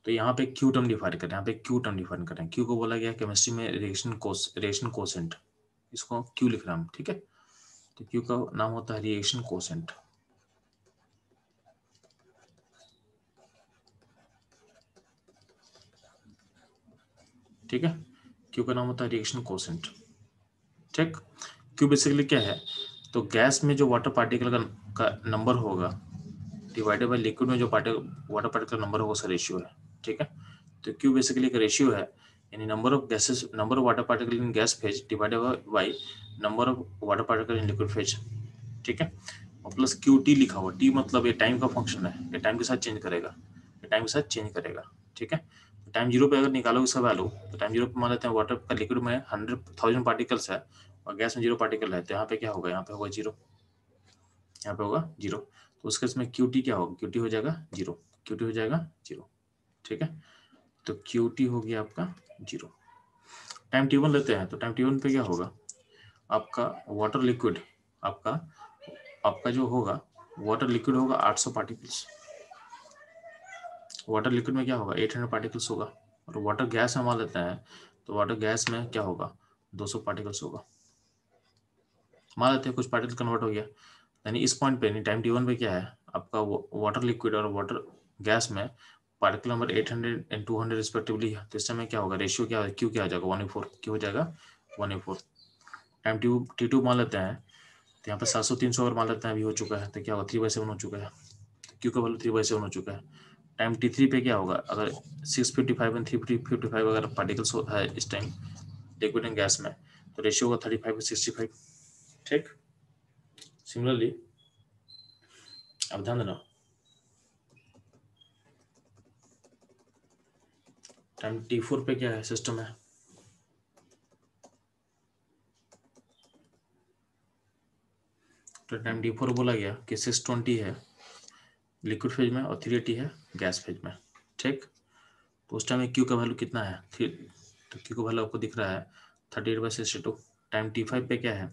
तो यहाँ पे क्यू टर्म डिफाइन करें, क्यू को बोला गया केमिस्ट्री में रिएक्शन कोसेंट, इसको क्यू लिख रहा हम, ठीक है। तो क्यू का नाम होता है रिएक्शन कोसेंट, ठीक है। क्यू का नाम होता है रिएक्शन कोसेंट, ठीक। क्यू बेसिकली क्या है, तो गैस में जो वाटर पार्टिकल का नंबर होगा डिवाइडेड बाय लिक्विड में जो वाटर पार्टिकल नंबर होगा उसका रेशियो है, ठीक है। तो क्यू बेसिकली एक रेशियो है, यानी number of water particle in gas phase divided by number of water particle in liquid phase, ठीक है। और प्लस क्यू टी लिखा हुआ, टी मतलब ये टाइम का फंक्शन है, ये टाइम के साथ चेंज करेगा, ठीक है। टाइम जीरो पे अगर निकालोगे इसका वैल्यू, तो टाइम जीरो पे मान लेते हैं वाटर का लिक्विड में 100,000 पार्टिकल्स है और गैस में 0 पार्टिकल है, तो यहाँ पे क्या होगा, यहाँ पे होगा जीरो, तो उसके इसमें क्यू टी क्या होगा, क्यू टी हो जाएगा जीरो, ठीक है, तो QT हो गया आपका 0। टाइम T1 लेते हैं, तो टाइम T1 पे क्या होगा, आपका वाटर लिक्विड, आपका आपका जो होगा वाटर लिक्विड होगा 800 पार्टिकल्स। वाटर लिक्विड में क्या होगा 800 पार्टिकल्स होगा, और वाटर गैस में मान लेते हैं, तो वाटर गैस में क्या होगा 200 पार्टिकल्स होगा। मान लेते हैं कुछ पार्टिकल कन्वर्ट हो गया, यानी इस पॉइंट पे यानी टाइम T1 पे क्या है आपका वाटर लिक्विड और वाटर गैस में पार्टिकल नंबर 800 एंड 200 रिस्पेक्टिवली है, तो इस समय क्या होगा रेशियो क्या क्यू क्या आ जाएगा 1/4, क्यू हो जाएगा 1/4। टाइम T2 मान लेते हैं, तो यहाँ पे 700-300 अगर मान लेते हैं अभी हो चुका है, तो क्या होगा 3/7 हो चुका है, क्यू का वैल्यू 3/7 हो चुका है। टाइम T3 पे क्या होगा, अगर 655 एंड 355 अगर पार्टिकल्स है इस टाइम लिक्विड एंड गैस में, तो रेशियो होगा 35/65। ठीक, सिमिलरली अब ध्यान देना, टाइम T4 पे क्या है सिस्टम है, तो टाइम T4 बोला गया कि 620 है लिक्विड फेज में और 380 है गैस फेज में। ठीक, तो उस टाइम में क्यू का वैल्यू कितना है, तो क्यू का वैल्यू आपको दिख रहा है 38/62। टाइम T5 पे क्या है,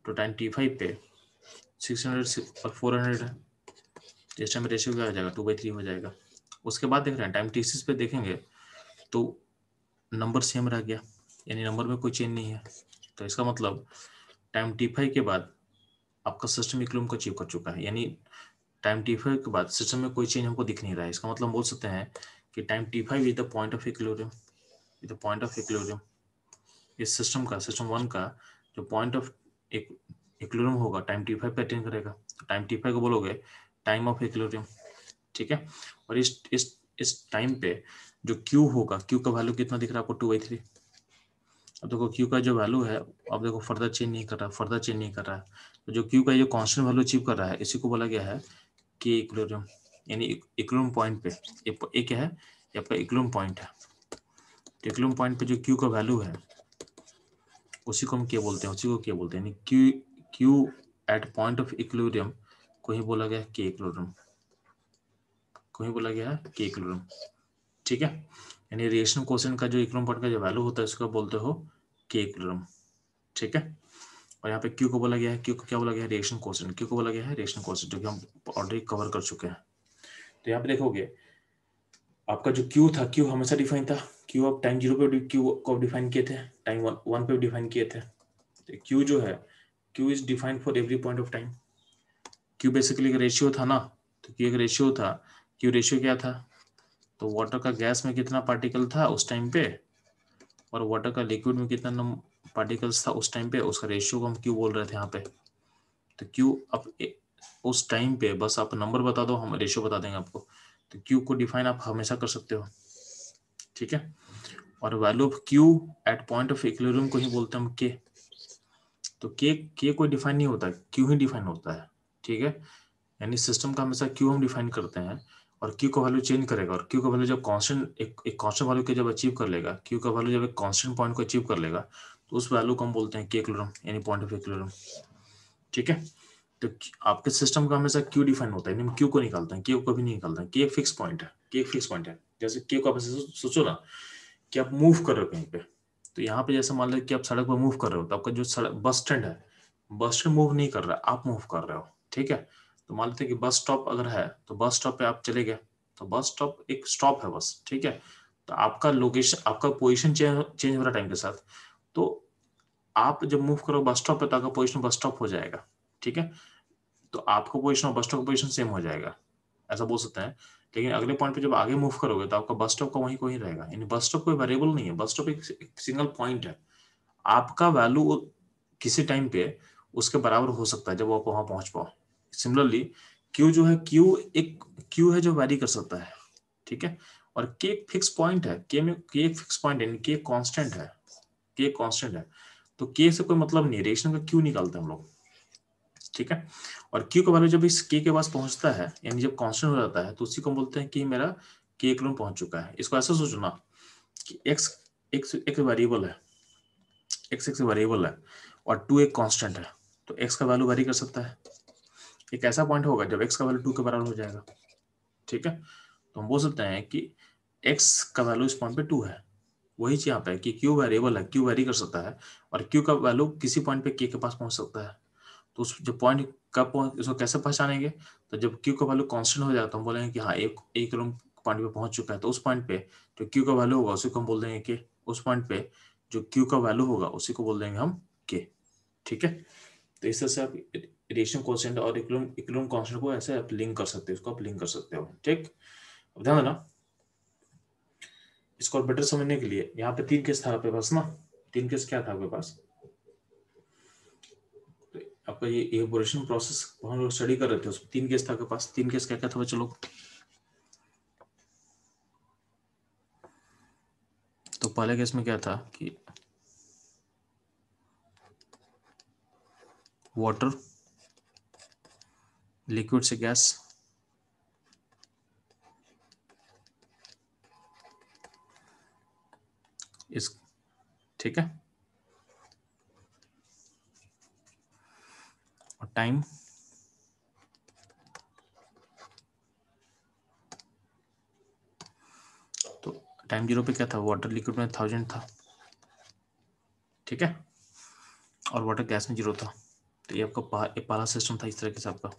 तो टाइम T5 पे 600 और 400 है, तो इस टाइम में रेशियो क्या हो जाएगा 2/3 हो जाएगा। उसके बाद देख रहे हैं टाइम T6 पे देखेंगे तो नंबर सेम रह गया, यानी नंबर में कोई चेंज नहीं है, तो इसका मतलब टाइम T5 के बाद आपका सिस्टम इक्विलिब्रियम को अचीव कर चुका है, यानी टाइम T5 के बाद सिस्टम में कोई चेंज हमको दिख नहीं रहा है। इसका मतलब हम बोल सकते हैं कि time T5 is the point of equilibrium, is the point of equilibrium. इस सिस्टम का, सिस्टम 1 का जो पॉइंट ऑफ इक्विलिब्रियम होगा टाइम T5 पे अटेन करेगा, तो टाइम T5 को बोलोगे टाइम ऑफ इक्विलिब्रियम। ठीक है, और इस टाइम पे जो Q होगा, Q का वैल्यू कितना दिख रहा है आपको 2/3। अब देखो Q का जो वैल्यू है, अब देखो फर्दर चेंज नहीं कर रहा, फर्दर चेंज नहीं कर रहा है, तो जो Q का जो कांस्टेंट वैल्यू अचीव कर रहा है इसी को बोला गया है के इक्विलिब्रियम, यानी इक्विलिब्रियम पॉइंट पे ये क्या है, ये आपका इक्विलिब्रियम पॉइंट है। तो इक्विलिब्रियम पॉइंट पे जो Q का वैल्यू है उसी को हम क्या बोलते हैं, उसी को क्या बोलते हैं, यानी Q at point of equilibrium को ही बोला गया है के इक्विलिब्रियम, को ही बोला गया है के इक्विलिब्रियम। ठीक है, यानी रिएक्शन कोएफिशिएंट का जो इक्विलिब्रियम पॉइंट का जो वैल्यू होता है उसको बोलते हो के इक्विलिब्रियम। ठीक है, और यहाँ पे Q को बोला गया है, Q को क्या बोला गया है रिएक्शन कोएफिशिएंट, Q को बोला गया है रिएक्शन कोएफिशिएंट, जो कि हम ऑलरेडी कवर कर चुके हैं। तो यहाँ पे देखोगे आपका जो Q था, Q हमेशा डिफाइन था, Q आप टाइम 0 पे Q को डिफाइन किए थे, टाइम 1 पे डिफाइन किए थे। तो Q जो है Q is defined for every point of time. Q basically एक रेशियो था ना, तो Q एक रेशियो था। Q रेशियो क्या था, तो वाटर का गैस में कितना पार्टिकल था उस टाइम पे, और वाटर का लिक्विड में कितना पार्टिकल्स था उस टाइम पे, उसका रेशियो को हम Q बोल रहे थे यहाँ पे। तो Q अब उस टाइम पे बस आप नंबर बता दो, हम रेशियो बता देंगे आपको। तो Q को डिफाइन आप हमेशा कर सकते हो। ठीक है, और value of Q at point of equilibrium को ही बोलते हैं हम K। तो K कोई डिफाइन नहीं होता, Q ही डिफाइन होता है। ठीक है, यानी सिस्टम का हमेशा Q हम डिफाइन करते हैं, और Q का वैल्यू चेंज करेगा, और Q का वैल्यू जब कांस्टेंट एक कांस्टेंट वैल्यू के जब अचीव कर लेगा, Q का वैल्यू जब एक कांस्टेंट पॉइंट को अचीव कर लेगा, तो उस वैल्यू को हम बोलते हैं के इक्विलिब्रियम, यानी पॉइंट ऑफ इक्विलिब्रियम। ठीक है, तो आपके सिस्टम का हमेशा Q डिफाइन होता है, यानी हम Q को निकालते हैं, K को कभी नहीं निकालते हैं। K एक फिक्स पॉइंट है, K एक फिक्स पॉइंट है। जैसे K को आप सोचो ना कि आप मूव कर रहे हो कहीं पे, तो यहाँ पे जैसे मान लो कि आप सड़क पर मूव कर रहे हो, तो आपका जो सड़क बस स्टैंड है, बस स्टैंड मूव नहीं कर रहा है, आप मूव कर रहे हो। ठीक है, तो मान लेते हैं कि बस स्टॉप अगर है, तो बस स्टॉप पे आप चले गए, तो बस स्टॉप एक स्टॉप है बस। ठीक है, तो आपका लोकेशन, आपका पोजीशन चेंज हो रहा है टाइम के साथ, तो आप जब मूव करो बस स्टॉप पे तो आपका पोजीशन बस स्टॉप हो जाएगा। ठीक है, तो आपका पोजीशन और बस स्टॉप का पोजीशन सेम हो जाएगा, ऐसा बोल सकते हैं। लेकिन अगले पॉइंट पे जब आगे मूव करोगे तो आपका बस स्टॉप का वहीं को ही रहेगा, यानी बस स्टॉप कोई वेरिएबल नहीं है, बस स्टॉप एक सिंगल पॉइंट है। आपका वैल्यू किसी टाइम पे उसके बराबर हो सकता है जब आप वहां पहुंच पाओ। सिमिलरली Q जो है, Q है जो वैरी कर सकता है। ठीक है, और K एक फिक्स पॉइंट है, K में K एक फिक्स पॉइंट है, K कांस्टेंट है, K कांस्टेंट है, तो K से कोई मतलब नहीं, रिएक्शन का Q निकालते हैं हम लोग। ठीक है, और Q का वैल्यू जब इस K के पास पहुंचता है, यानी जब कांस्टेंट हो जाता है, तो उसी को बोलते हैं कि मेरा K इक्विलिब्रियम पहुंच चुका है। इसको ऐसा सोचो ना कि x एक वेरिएबल है, x एक वेरिएबल है और 2 एक कांस्टेंट है, तो x का वैल्यू वेरी कर सकता है। एक ऐसा पॉइंट होगा जब x का वैल्यू 2 के बराबर हो जाएगा। ठीक है, तो हम बोल सकते हैं कि एक्स का वैल्यू इस पॉइंट पे 2 है। वही चीज यहाँ पे कि क्यू वेरिएबल है, क्यू वेरी कर सकता है और क्यू का वैल्यू किसी पॉइंट पे के पास पहुंच सकता है। तो उस जब पॉइंट कब पहुंच, इसको कैसे पहचानेंगे? तो जब क्यू का वैल्यू कांस्टेंट हो जाएगा तो हम बोलेंगे कि हाँ एक रूम पॉइंट पे पहुंच चुका है। तो उस पॉइंट पे जो क्यू का वैल्यू होगा उसी को हम बोल देंगे कि उस पॉइंट पे जो क्यू का वैल्यू होगा उसी को बोल देंगे हम के। ठीक है, तो इस तरह से आप रेडिएशन कोएफिशिएंट और इक्विलिब्रियम कांस्टेंट को ऐसे आप लिंक कर सकते हो, इसको आप लिंक कर सकते हो। ठीक, अब ध्यान देना इसको और बेटर समझने के लिए, यहाँ पे 3 केस था आपके पास ना। 3 केस क्या था आपके पास? आपका ये इवेपोरेशन प्रोसेस हम लोग स्टडी कर रहे थे, उसमें 3 केस था आपके पास। 3 केस क्या क्या था बच्चों लोग? तो पहले केस में क्या था कि वाटर लिक्विड से गैस, इस ठीक है, और टाइम तो टाइम 0 पे क्या था? वाटर लिक्विड में 1000 था। ठीक है, और वाटर गैस में 0 था। तो ये आपका पहला सिस्टम था इस तरीके से आपका।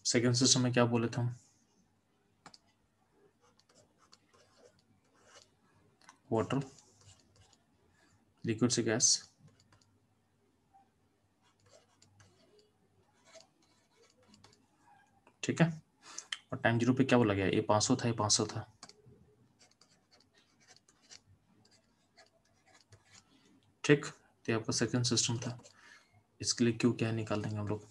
सेकेंड सिस्टम में क्या बोले थे हम? वाटर लिक्विड से गैस, ठीक है, और टाइम 0 पे क्या बोला गया? ये 500 था, ये 500 था। ठीक, तो ये आपका सेकेंड सिस्टम था। इसके लिए क्यों क्या निकाल देंगे हम लोग।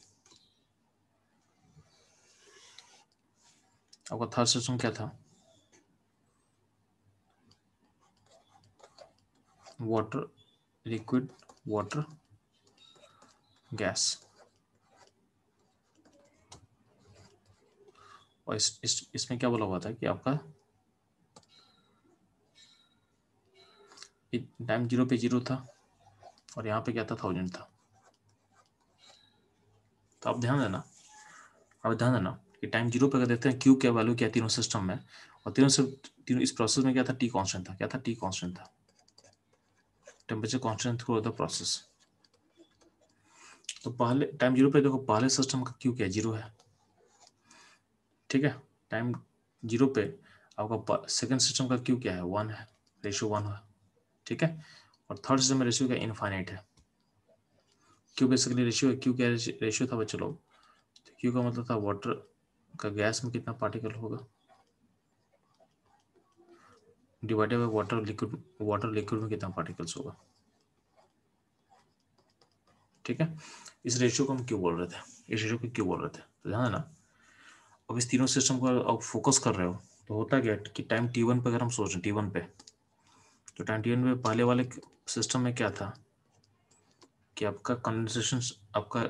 आपका थर्ड सिस्टम क्या था? वाटर लिक्विड वाटर गैस, और इसमें क्या बोला हुआ था कि आपका टाइम 0 पे 0 था और यहाँ पे क्या था? 1000 था। तो आप ध्यान देना, अब ध्यान देना कि टाइम 0 पे अगर देखते हैं क्यू क्या वैल्यू क्या तीनों सिस्टम में, और तीनों इस प्रोसेस में क्या था? टी कांस्टेंट था। क्या था? टी कांस्टेंट था, temperature constant through the process. तो पहले टाइम 0 पे देखो, पहले सिस्टम का क्यू क्या? 0 है। ठीक है, टाइम 0 पे आपका सेकंड सिस्टम का क्यू क्या है? 1 है, रेशियो 1 है। ठीक है, और थर्ड सिस्टम में रेशियो क्या? इनफाइनाइट है। क्यू बेसिकली रेशियो है। क्यू क्या रेशियो था बच्चों लोग? क्यू का मतलब था वाटर का गैस में कितना पार्टिकल होगा डिवाइडेड बाय वाटर लिक्विड में कितना पार्टिकल्स होगा। ठीक है, इस रेशियो को हम क्यों बोल रहे थे? इस रेशियो को क्यों बोल रहे थे? तो ध्यान देना, अब इस तीनों सिस्टम को आप फोकस कर रहे हो तो होता क्या कि टाइम T1 पे अगर हम सोच रहे T1 पे, तो टाइम T1 पे पहले वाले सिस्टम में क्या था कि आपका कंडेंसेशन, आपका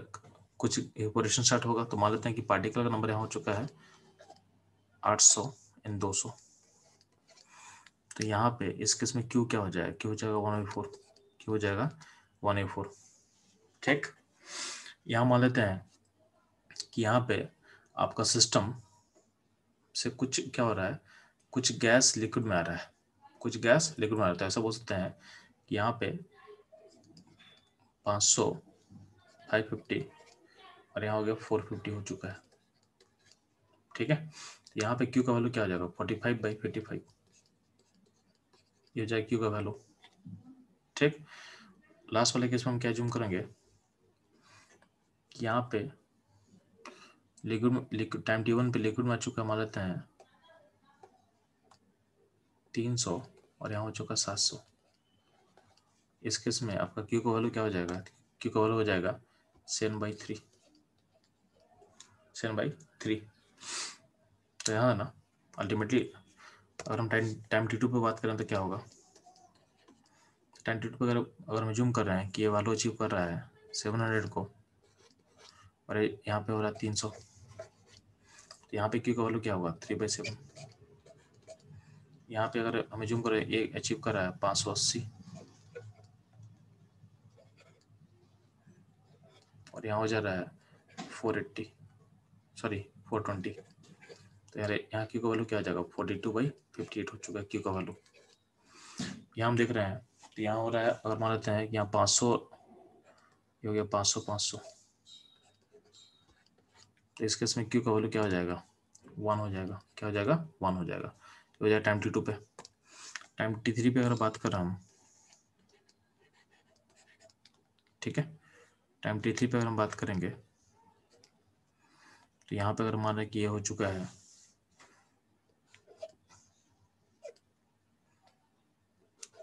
कुछ इवेपोरेशन स्टार्ट होगा। तो मान लेते हैं कि पार्टिकल का नंबर यहाँ हो चुका है 800 इन 200। तो यहाँ पे इस केस में क्यू क्या हो जाएगा? क्यू हो जाएगा 1/4। क्यू हो जाएगा 1/4। ठीक, यहाँ मान लेते हैं कि यहाँ पे आपका सिस्टम से कुछ क्या हो रहा है? कुछ गैस लिक्विड में आ रहा है, कुछ गैस लिक्विड में आ रहा है। तो ऐसा बोल सकते हैं कि यहाँ पे 500 550 और यहाँ हो गया 450 हो चुका है। ठीक है, तो यहाँ पे क्यू का वैल्यू क्या हो जाएगा? 45/55, ये हो जाएगा क्यू का वैल्यू। ठीक, लास्ट वाले केस में हम क्या जूम करेंगे कि यहाँ पे लिक्विड टाइम T1 पे लिक्विड में आ चुका है, मान लेते हैं 300 और यहाँ हो चुका 700। इस केस में आपका क्यू का वैल्यू क्या हो जाएगा? क्यू का वैल्यू हो जाएगा 7/3। 7/3। तो यहाँ ना अल्टीमेटली अगर हम टाइम T2 पे बात करें तो क्या होगा? टाइम T2 पे अगर हम जूम कर रहे हैं कि ये वैल्यू अचीव कर रहा है 700 को, और यहाँ पे हो रहा है 300, तो यहाँ पे क्यू का वैल्यू क्या होगा? 3/7। यहाँ पे अगर हमें जूम करें, ये अचीव कर रहा है 580 और यहाँ हो जा रहा है 480, सॉरी 420। तो यार यहाँ क्यू का वैल्यू क्या आ जाएगा 42/58 हो चुका है क्यू का वैल्यू। यहाँ हम देख रहे हैं तो यहाँ हो रहा है, अगर मान लेते हैं कि यहाँ 500 हो गया, 500 तो इस केस में क्यू का वैल्यू क्या हो जाएगा 1 हो जाएगा। क्या हो जाएगा 1 हो जाएगा। हो जाएगा टाइम T2 पे। टाइम T3 पे अगर बात करें हम, ठीक है, टाइम T3 पे अगर हम बात करेंगे तो यहाँ पे अगर मान रहे कि ये हो चुका है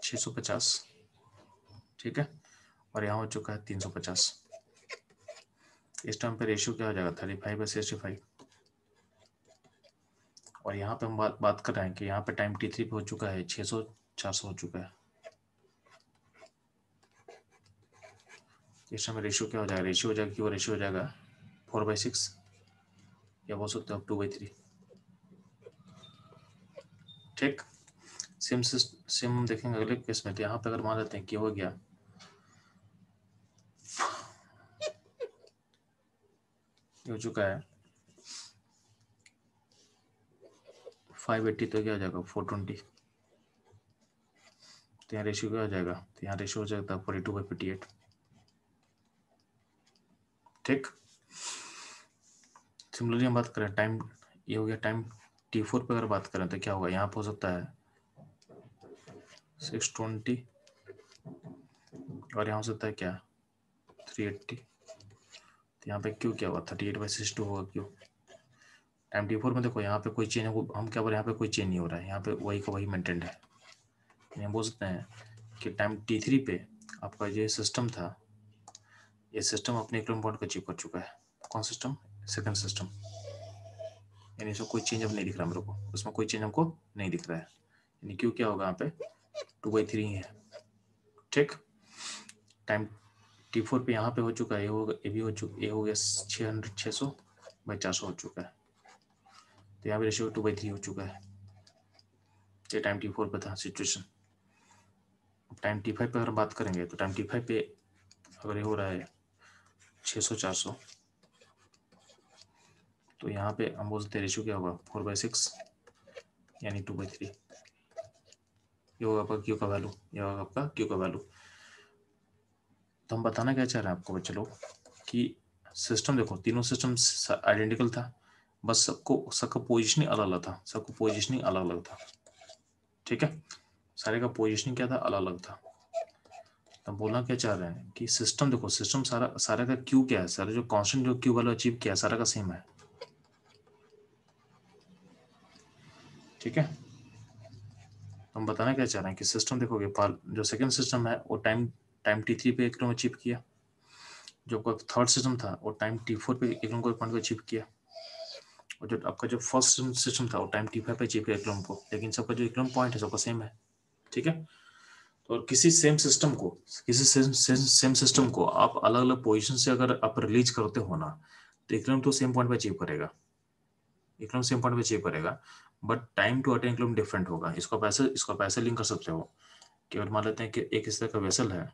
650, ठीक है, और यहाँ हो चुका है 350। इस टाइम पे रेशियो क्या हो जाएगा 35/65। और यहाँ पे हम बात कर रहे हैं कि यहाँ पे टाइम T3 पे हो चुका है 600-400 हो चुका है। इस टाइम रेशियो क्या हो जाएगा, रेशियो हो जाएगा कि वो रेशियो हो जाएगा 4/6 या बोल सकते हो 2/3। ठीक, सेम हम देखेंगे अगले केस में। तो यहाँ पे अगर मान लेते हैं कि हो गया हो चुका है 580, तो क्या हो जाएगा 420। तो यहाँ रेशियो क्या हो जाएगा, तो यहाँ रेशियो हो जाएगा 42/58। ठीक, सिमिलरली हम बात करें टाइम, ये हो गया टाइम T4 पे अगर बात करें तो क्या होगा, यहाँ पे हो सकता है 620 और यहाँ हो सकता है क्या 380। तो यहाँ पे क्यू क्या होगा 38/62 होगा क्यू। टाइम T4 में देखो यहाँ पे कोई चेंज, हम क्या बोल रहे हैं, यहाँ पे कोई चेंज नहीं हो रहा है, यहाँ पे वही का वही मेंटेन्ड है। यहाँ बोल सकते हैं कि टाइम T3 पे आपका ये सिस्टम था, ये सिस्टम अपने इक्विलिब्रियम पॉइंट को अचीव कर चुका है। कौन सिस्टम, सेकंड सिस्टम, यानी इसमें कोई चेंज अब नहीं दिख रहा मेरे को, उसमें कोई चेंज हमको नहीं दिख रहा है, यानी क्यू क्या होगा यहाँ पे 2/3 ही है। ठीक, टाइम T4 पे यहाँ पे हो चुका है, ये भी हो चुका, ये हो गया 600/400 हो चुका है। तो यहाँ पे रेशियो 2/3 हो चुका है। ये टाइम T4 पे था सिचुएशन। टाइम T5 पे अगर बात करेंगे तो टाइम T5 पे अगर ये हो रहा है 600-400, तो यहाँ पे हम बोल सकते हैं रेशियो क्या होगा 4/6 यानी 2/3। ये होगा आपका क्यू का वैल्यू, ये होगा आपका क्यू का वैल्यू। तो हम बताना क्या चाह रहे हैं आपको बच्चे लोग कि सिस्टम देखो, तीनों सिस्टम आइडेंटिकल था, बस सबका पोजिशनिंग अलग अलग था, सबको पोजिशनिंग अलग अलग था। ठीक है, सारे का पोजिशनिंग क्या था, अलग अलग था। तो बोलना क्या चाह रहे हैं कि सिस्टम देखो, सिस्टम सारा का क्यू क्या है, सारा जो कांस्टेंट जो क्यू वैल्यू अचीव किया सारा का सेम है। ठीक है, हम बताना क्या चाह रहे हैं कि सिस्टम देखोगे, जो सेकंड सिस्टम है वो टाइम T3 पे एकदम अचीव किया, जो आपका थर्ड सिस्टम था वो टाइम T4 पे एकदम को पॉइंट को अचीव किया, और जो आपका जो फर्स्ट सिस्टम था वो टाइम T5 पे अचीव किया एकदम को, लेकिन सबका जो एकदम पॉइंट है सबका सेम है। ठीक है, तो किसी सेम सिस्टम को, किसी सेम सिस्टम को आप अलग अलग पोजीशन से अगर आप रिलीज करते हो ना, तो एकदम तो सेम पॉइंट पे अचीव करेगा, एकदम सेम पॉइंट पे अचीव करेगा, बट टाइम टू अटेन एकदम डिफरेंट होगा। इसको आप ऐसे लिंक कर सकते हो कि अगर मान लेते हैं कि एक इस तरह का वेसल है,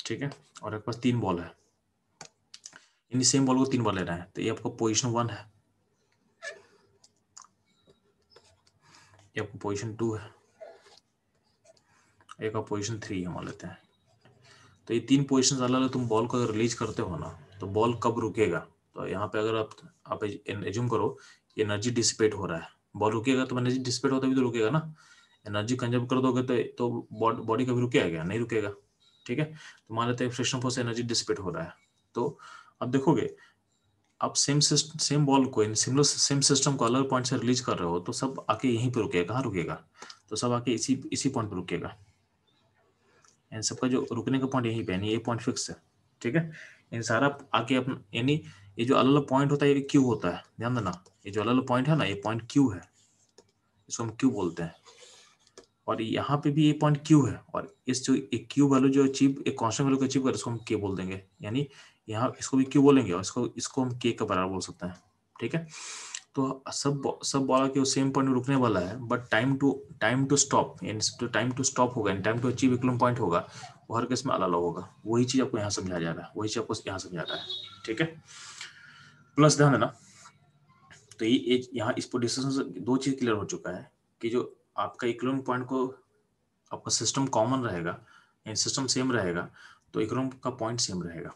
ठीक है, और आपके पास 3 बॉल है, यानी सेम बॉल को 3 बार लेना है, तो ये आपका पोजीशन 1 है, ये आपका पोजीशन 2 है, एक आप पोजीशन 3 है मान लेते हैं। तो ये 3 पोजीशन अलग अलग तुम बॉल को अगर रिलीज करते हो ना, तो बॉल कब रुकेगा, तो यहाँ पे अगर आप एज्यूम करो एनर्जी डिसिपेट हो रहा है, बॉल रुकेगा तो एनर्जी डिसिपेट होता भी तो रुकेगा ना, एनर्जी कंजर्व कर दोगे तो बॉडी कभी रुकेगा क्या, नहीं रुकेगा। ठीक है, तो मान लेते हैं फ्रिक्शन फोर्स से एनर्जी डिसिपेट हो रहा है, तो अब देखोगे आप सेम बॉल को इन सेम सिस्टम को अलग पॉइंट से रिलीज कर रहे हो, तो सब आके यहीं पे रुकेगा, कहाँ रुकेगा, तो सब आके इसी पॉइंट पे रुकेगा, इन सबका जो रुकने का पॉइंट यहीं पे है, ये पॉइंट फिक्स है। ठीक है, इन सारा आके अपना, यानी ये जो अलग अलग पॉइंट होता है ये क्यू होता है, ध्यान देना, ये जो अलग अलग पॉइंट है ना, ये पॉइंट क्यू है, इसको हम क्यू बोलते हैं, और यहाँ पे भी ये पॉइंट क्यू है, और इस जो एक क्यू वैल्यू जो अचीव, एक कांस्टेंट वैल्यू को अचीव कर, इसको हम के बोल देंगे, यानी यहाँ इसको भी क्यू बोलेंगे और इसको हम के का बराबर बोल सकते हैं। ठीक है, तो सब बॉल के सेम पॉइंट में रुकने वाला है, बट टाइम टू स्टॉप, यानी जो टाइम टू स्टॉप होगा, time to achieve equilibrium point होगा, वो हर केस में अलग अलग होगा। वही चीज आपको यहाँ समझाया जा रहा है, वही चीज आपको यहाँ समझा रहा है। ठीक है, प्लस ध्यान देना, तो ये यहाँ इस पोजीशन से दो चीज क्लियर हो चुका है कि जो आपका इक्विलिब्रियम पॉइंट को आपका सिस्टम कॉमन रहेगा यानी सिस्टम सेम रहेगा, तो इक्विलिब्रियम का पॉइंट सेम रहेगा,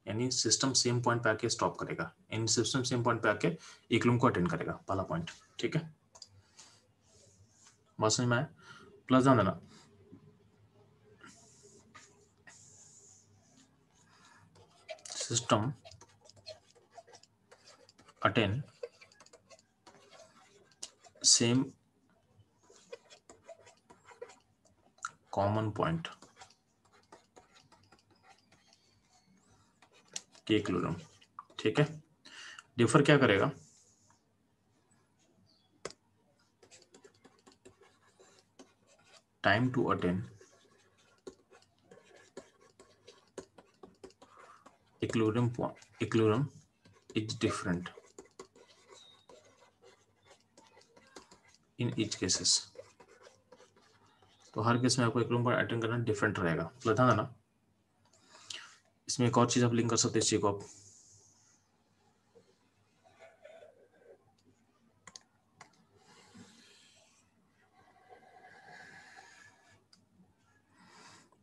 यानी सिस्टम सेम पॉइंट पे आके स्टॉप करेगा, यानी सिस्टम सेम पॉइंट पे आके इक्विलिब्रियम को अटेंड करेगा, पहला पॉइंट। ठीक है, बात समझ में आया? प्लस ध्यान देना, system attain same common point के इक्विलिब्रियम। ठीक है, डिफर क्या करेगा, time to attain equilibrium is different in each cases. तो हर केस में आपको इक्विलिब्रियम पॉइंट अटेंड करना डिफरेंट रहेगा। प्लस ध्यान देना, इसमें एक और चीज आप लिंक कर सकते हैं इस चीज को आप,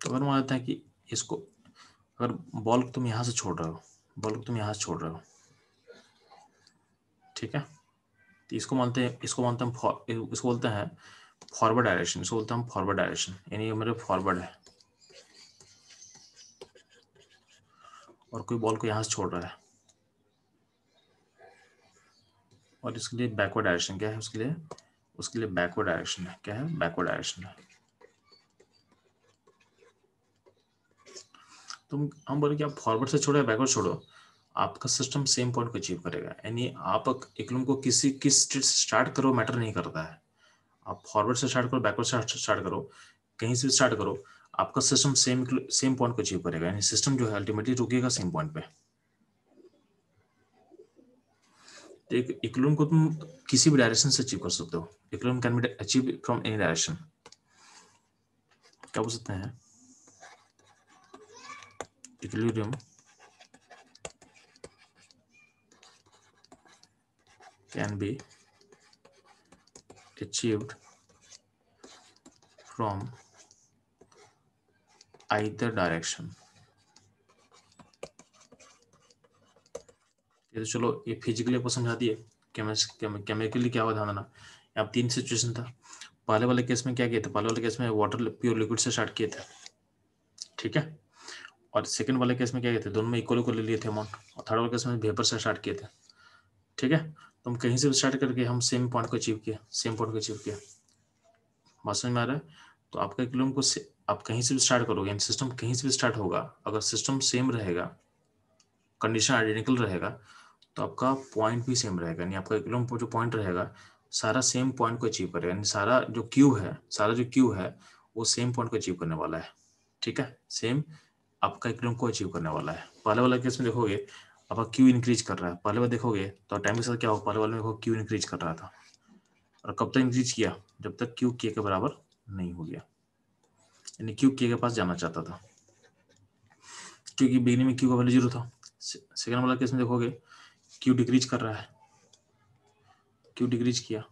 तो अगर मान लेते हैं कि इसको, अगर बॉल को तुम यहां से छोड़ रहे हो, बॉल को तुम यहां से छोड़ रहे हो, ठीक है, तो इसको मानते हैं, इसको बोलते हैं फॉरवर्ड डायरेक्शन, इसको बोलते हैं हम फॉरवर्ड डायरेक्शन, यानी ये मेरे फॉरवर्ड है और कोई बॉल को यहां से छोड़ रहा है, और इसके लिए बैकवर्ड डायरेक्शन क्या है, उसके लिए बैकवर्ड डायरेक्शन है। क्या है? बैकवर्ड डायरेक्शन है। तुम हम बोले कि आप फॉरवर्ड से छोड़ो या बैकवर्ड छोड़ो, आपका सिस्टम सेम पॉइंट को अचीव करेगा, यानी आप इक्विलिब्रियम को किस स्टेट से स्टार्ट करो मैटर नहीं करता है, आप फॉरवर्ड से स्टार्ट करो, बैकवर्ड से स्टार्ट करो, कहीं से भी स्टार्ट करो, आपका सिस्टम सेम पॉइंट को अचीव करेगा, यानी सिस्टम जो है अल्टीमेटली रुकेगा सेम पॉइंट पे। तो एक इक्विलिब्रियम को तुम किसी भी डायरेक्शन से अचीव कर सकते हो, equilibrium can be achieve from any direction. क्या बोल सकते हैं, equilibrium can B achieved from either direction। ये तो चलो ये फिजिकली आपको समझा दिए, केमिकली क्या हुआ ध्यान देना, यहाँ तीन सिचुएशन था। पहले वाले केस में क्या किया था, पहले वाले केस में वाटर प्योर लिक्विड से स्टार्ट किए थे, ठीक है, और सेकंड वाले केस में क्या किए थे, दोनों में इक्वल इक्वल ले लिए थे अमाउंट, और थर्ड वाले केस में वेपर से स्टार्ट किए थे। ठीक है, तो हम कहीं से भी स्टार्ट करके हम सेम पॉइंट को अचीव किया, सेम पॉइंट को अचीव किया। बात समझ में आ रहा है? तो आपका इक्विलिब्रियम को आप कहीं से भी स्टार्ट करोगे, यानी सिस्टम कहीं से भी स्टार्ट होगा, अगर सिस्टम सेम रहेगा, कंडीशन आइडेंटिकल रहेगा, तो आपका पॉइंट भी सेम रहेगा, यानी आपका इक्विलिब्रियम जो पॉइंट रहेगा सारा सेम पॉइंट को अचीव करेगा, यानी सारा जो क्यू है वो सेम पॉइंट को अचीव करने वाला है। ठीक है, सेम आपका इक्विलिब्रियम को अचीव करने वाला है। पहले वाला केस में देखोगे आपका क्यू इंक्रीज कर रहा है, पहले बार देखोगे तो टाइम के साथ क्या होगा, पहले वाले में देखो क्यू इंक्रीज कर रहा था, और कब तक इंक्रीज किया, जब तक क्यू के बराबर नहीं हो गया, यानी क्यू के पास जाना चाहता था, क्योंकि बिगिनिंग में क्यू का वैल्यू 0 था। सेकंड वाला केस में देखोगे क्यू डिक्रीज कर रहा है, क्यू डिक्रीज किया,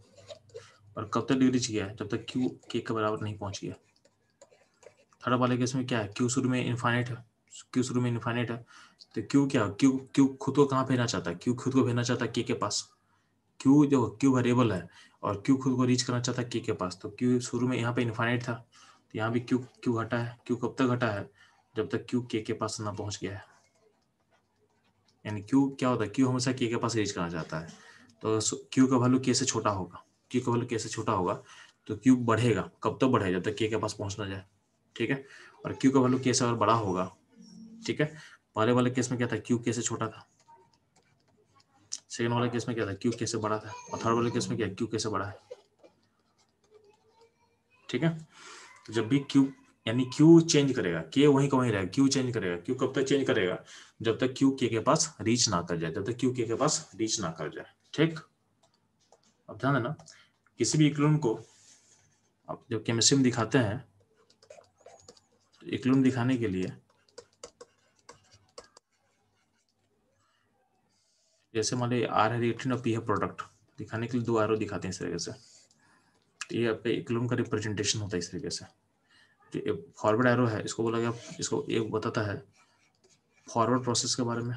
और कब तक डिक्रीज किया, जब तक क्यू के बराबर नहीं पहुंच गया। थर्ड वाले केस में क्या है, क्यू शुरू में इनफाइनाइट है, क्यू शुरू में इनफाइनाइट है, तो क्यू क्या, क्यू खुद को कहाँ भेजना चाहता है, क्यू खुद को भेजना चाहता है के पास, क्यू जो क्यू वेरिएबल है और क्यू खुद को रीच करना चाहता है के पास, तो क्यू शुरू में यहाँ पे इनफाइनाइट था, तो यहाँ भी क्यू घटा है, क्यू कब तक घटा है, जब तक क्यू के पास ना पहुंच गया है, यानी क्यू क्या होता है, क्यू हमेशा के पास रीच करना चाहता है, तो क्यू का वैल्यू के से छोटा होगा, क्यू का वैल्यू के से छोटा होगा, तो क्यू बढ़ेगा, कब तक बढ़ेगा, जब तक के पास पहुंच ना जाए। ठीक है, और क्यू का वैल्यू के से और बड़ा होगा। ठीक है, पहले वाले केस में क्या था, क्यू के से छोटा था, सेकंड वाले केस में क्या था, क्यू के से बड़ा था, और थर्ड वाले केस में क्या, क्यू के से बड़ा है। ठीक है, तो जब भी क्यू, यानी क्यू चेंज करेगा, के वहीं का वहीं रहेगा, क्यू चेंज करेगा, क्यू कब तक चेंज करेगा, जब तक क्यू के पास रीच ना कर जाए, जब तक क्यू के पास रीच ना कर जाए। ठीक, अब ध्यान देना, किसी भी इक्विलिब्रियम को आप जब केमिस्ट्री में दिखाते हैं, तो इक्विलिब्रियम दिखाने के लिए जैसे मान लीजिए आर है रिएक्टेंट और पी है प्रोडक्ट, दिखाने के लिए दो एरो दिखाते हैं इस तरीके से, तो ये आपका इक्विलिब्रियम का रिप्रेजेंटेशन होता है इस तरीके से। जो फॉरवर्ड एरो है इसको बोला गया, इसको एक बताता है फॉरवर्ड प्रोसेस के बारे में,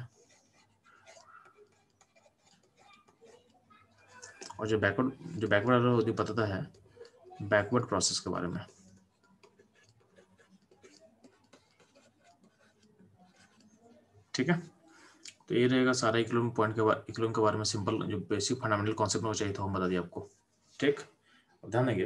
और जो बैकवर्ड एरो ये बताता है बैकवर्ड प्रोसेस के बारे में। ठीक है, तो ये रहेगा सारा इक्विलिब्रियम के बारे में सिंपल जो बेसिक फंडामेंटल कॉन्सेप्ट होना चाहिए था हम बता दिया आपको। ठीक, अब ध्यान देंगे।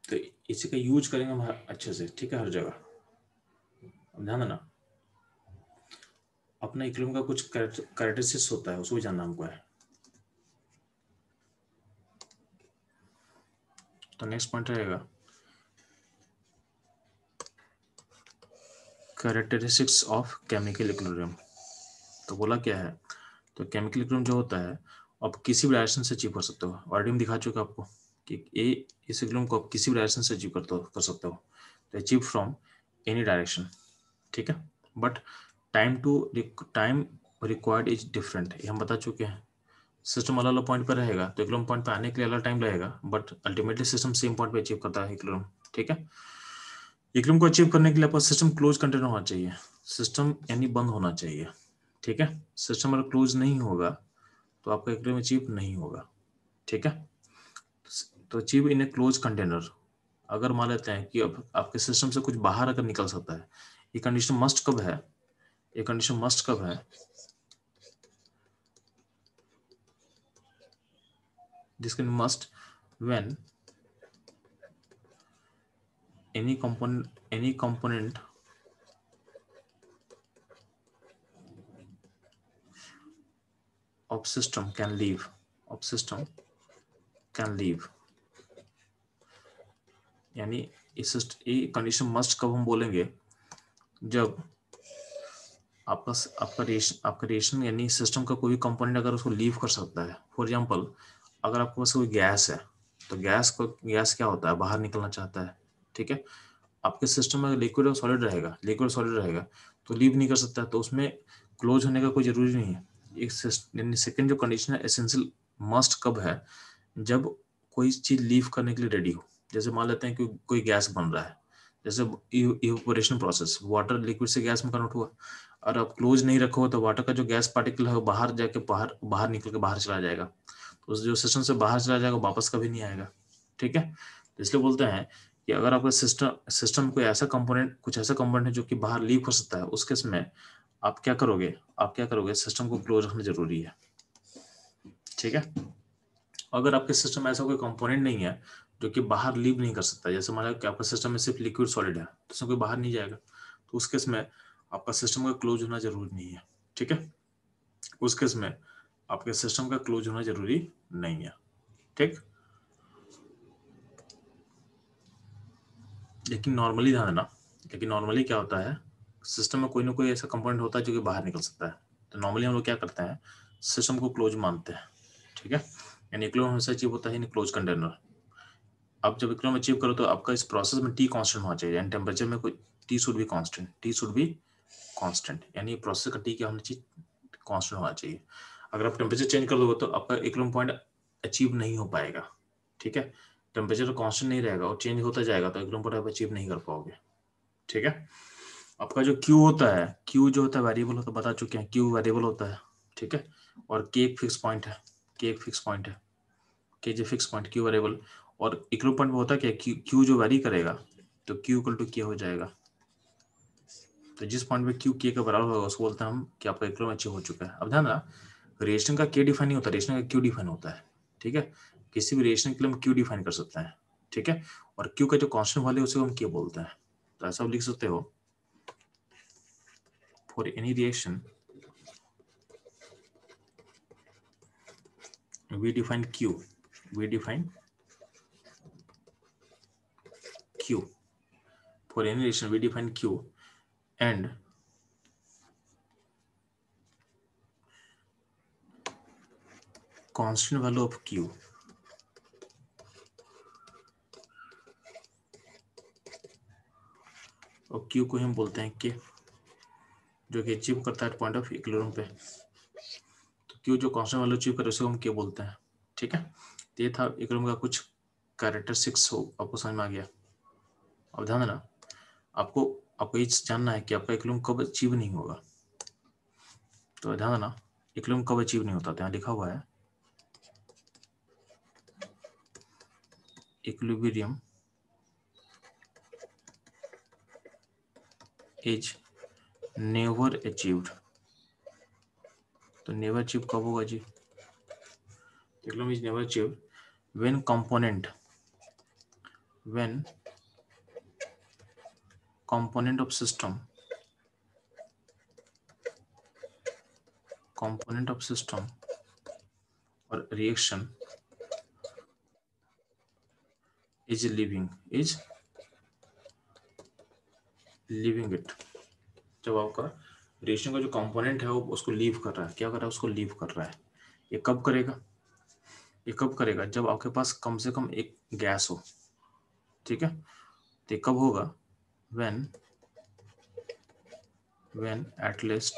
तो इसी का यूज करेंगे हम अच्छे से, ठीक है, हर जगह। अब ध्यान देना, अपना इक्विलिब्रियम का कुछ कैरेक्टरिस्टिक्स होता है, उसको भी जानना हमको है। तो नेक्स्ट पॉइंट रहेगा कैरेक्टरिस्टिक्स ऑफ केमिकल इक्विलिब्रियम। तो बोला क्या है, तो केमिकल इक्विलिब्रियम जो होता है आप किसी भी डायरेक्शन से अचीव कर सकते हो। ऑलरेडी हम दिखा चुके आपको कि इस इक्विलिब्रियम को आप किसी भी डायरेक्शन से अचीव कर सकते हो, तो अचीव फ्रॉम एनी डायरेक्शन। ठीक है, but time required is different, ये हम बता चुके हैं। सिस्टम अलग अलग पॉइंट पर रहेगा, तो इक्विलिब्रियम पॉइंट पर आने के लिए अलग टाइम लगेगा, but ultimately system same point पे अचीव करता है इक्विलिब्रियम। ठीक है, इक्विलिब्रियम को अचीव करने के लिए आपका सिस्टम क्लोज कंटेनर होना चाहिए, सिस्टम यानी बंद होना चाहिए। ठीक है, सिस्टम अगर क्लोज नहीं होगा तो आपका इक्विलिब्रियम अचीव नहीं होगा। ठीक है, तो achieve in A close container, अगर मान लेते हैं कि अब आपके सिस्टम से कुछ बाहर अगर निकल सकता है, ये कंडीशन मस्ट कब है, ये कंडीशन मस्ट कब है, this must when any component of system can leave, यानी ये कंडीशन मस्ट कब हम बोलेंगे, जब आपका रिएक्शन यानी सिस्टम का कोई कंपोनेंट अगर उसको लीव कर सकता है। फॉर एग्जांपल, अगर आपके पास कोई गैस है, तो गैस क्या होता है, बाहर निकलना चाहता है। ठीक है, आपके सिस्टम में लिक्विड और सॉलिड रहेगा तो लीव नहीं कर सकता, तो उसमें क्लोज होने का कोई जरूरी नहीं है। एक सेकंड जो कंडीशन है एसेंशियल मस्ट कब है, जब कोई चीज लीव करने के लिए रेडी हो। जैसे मान लेते हैं कि कोई गैस बन रहा है, जैसे इवेपोरेशन प्रोसेस, वाटर लिक्विड से गैस में कन्वर्ट हुआ, और आप क्लोज नहीं रखो तो वाटर का जो गैस पार्टिकल है वो बाहर जाके बाहर निकल के बाहर चला जाएगा, तो उस जो सिस्टम से बाहर चला जाएगा वापस कभी नहीं आएगा। ठीक है, तो इसलिए बोलते हैं कि अगर आपका सिस्टम कुछ ऐसा कंपोनेंट है जो कि बाहर लीक हो सकता है, उस केस में आप क्या करोगे, सिस्टम को क्लोज रखना जरूरी है। ठीक है, अगर आपके सिस्टम में ऐसा कोई कंपोनेंट नहीं है जो कि बाहर लीव नहीं कर सकता, जैसे मान लो कि आपका सिस्टम में सिर्फ लिक्विड सॉलिड है, तो उसमें कोई बाहर नहीं जाएगा, तो उस केस में आपका सिस्टम का क्लोज होना जरूरी नहीं है। ठीक है, उस केस में आपके सिस्टम का क्लोज होना जरूरी नहीं है। ठीक, लेकिन नॉर्मली क्या होता है, सिस्टम में कोई ना कोई ऐसा कंपोनेंट होता है जो कि बाहर निकल सकता है, तो नॉर्मली हम लोग क्या करते हैं, सिस्टम को क्लोज मानते हैं। ठीक है, यानी इक्विलिब्रियम हमेशा अचीव होता है इन क्लोज कंटेनर। अब जब इक्विलिब्रियम अचीव करो तो आपका इस प्रोसेस में टी कांस्टेंट होना चाहिए, यानी टेम्परेचर में कोई टी शुड बी कांस्टेंट, यानी प्रोसेस का टी क्या होना चाहिए, कांस्टेंट होना चाहिए। अगर आप टेम्परेचर चेंज कर दोगे तो आपका इक्विलिब्रियम पॉइंट अचीव नहीं हो पाएगा। ठीक है, टेम्परेचर कांस्टेंट नहीं रहेगा और चेंज होता जाएगा तो इक्विलिब्रियम पॉइंट आप अचीव नहीं कर पाओगे। ठीक है, आपका जो क्यू होता है, क्यू जो होता है वेरिएबल होता है, बता चुके हैं क्यू वेरिएबल होता है। ठीक है, और के एक फिक्स पॉइंट है, के जो फिक्स पॉइंट क्यू वेरिएबल, और इक्विलिब्रियम पॉइंट में होता है क्या, क्यू जो वेरी करेगा तो क्यू इक्वल टू के हो जाएगा। तो जिस पॉइंट पे क्यू के का बराबर होगा उसको बोलते हैं हम कि आपका इक्विलिब्रियम अचीव हो चुका है। अब ध्यान रखना, रिएक्शन का के डिफाइन नहीं होता, रिएक्शन का क्यू डिफाइन होता है। ठीक है, किसी भी रिएक्शन के लिए हम क्यू डिफाइन कर सकते हैं। ठीक है, और क्यू का जो कांस्टेंट वैल्यू उसे हम के बोलते हैं। तो ऐसा आप लिख सकते हो, for any reaction we define q for any reaction we define q and constant value of q और क्यू को हम बोलते हैं के, जो कि अचीव करता है पॉइंट ऑफ इक्विलिब्रियम पे। तो क्यू जो कांस्टेंट वैल्यू अचीव करे उसको हम के बोलते हैं। ठीक है, तो ये था इक्विलिब्रियम का कुछ कैरेक्टरिस्टिक्स, हो आपको समझ में आ गया। अब ध्यान देना, आपको आपको ये जानना है कि आपका इक्विलिब्रियम कब अचीव नहीं होगा। तो ध्यान देना, इक्विलिब्रियम कब अचीव नहीं होता, तो यहाँ लिखा हुआ है इक्विलिब्रियम इज नेवर अचीव्ड। तो नेवर अचीव कब होगा जी? Equilibrium is never achieved when component of system or reaction is leaving it। जब आपका रिएक्शन का जो कंपोनेंट है वो उसको लीव कर रहा है, क्या कर रहा है, उसको लीव कर रहा है। ये कब करेगा? जब आपके पास कम से कम एक गैस हो। ठीक है, तो ये कब होगा? when at least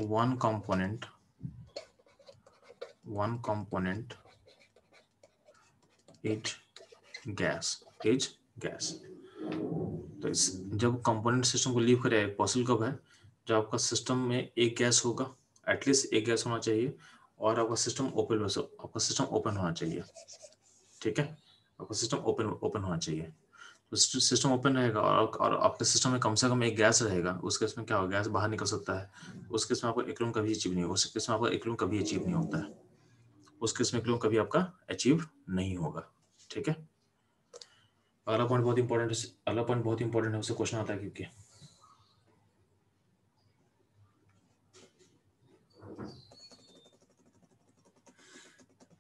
one component is gas। तो इस जब कंपोनेंट सिस्टम को लीव करेगा, पॉसिबल कब है? जब आपका सिस्टम में एक गैस होगा, एटलीस्ट एक गैस होना चाहिए, और आपका सिस्टम ओपन होना चाहिए। ठीक है, आपका सिस्टम ओपन होना चाहिए। तो सिस्टम ओपन रहेगा और आपके सिस्टम में कम से कम एक गैस रहेगा, उस केस में क्या होगा, गैस बाहर निकल सकता है। उस केस में आपका इक्विलिब्रियम कभी अचीव नहीं होगा। उस केस में आपका इक्विलिब्रियम कभी अचीव नहीं होता है। उस केस में इक्विलिब्रियम कभी आपका अचीव नहीं होगा। ठीक है, अगला पॉइंट बहुत इंपॉर्टेंट है, उससे क्वेश्चन आता है क्योंकि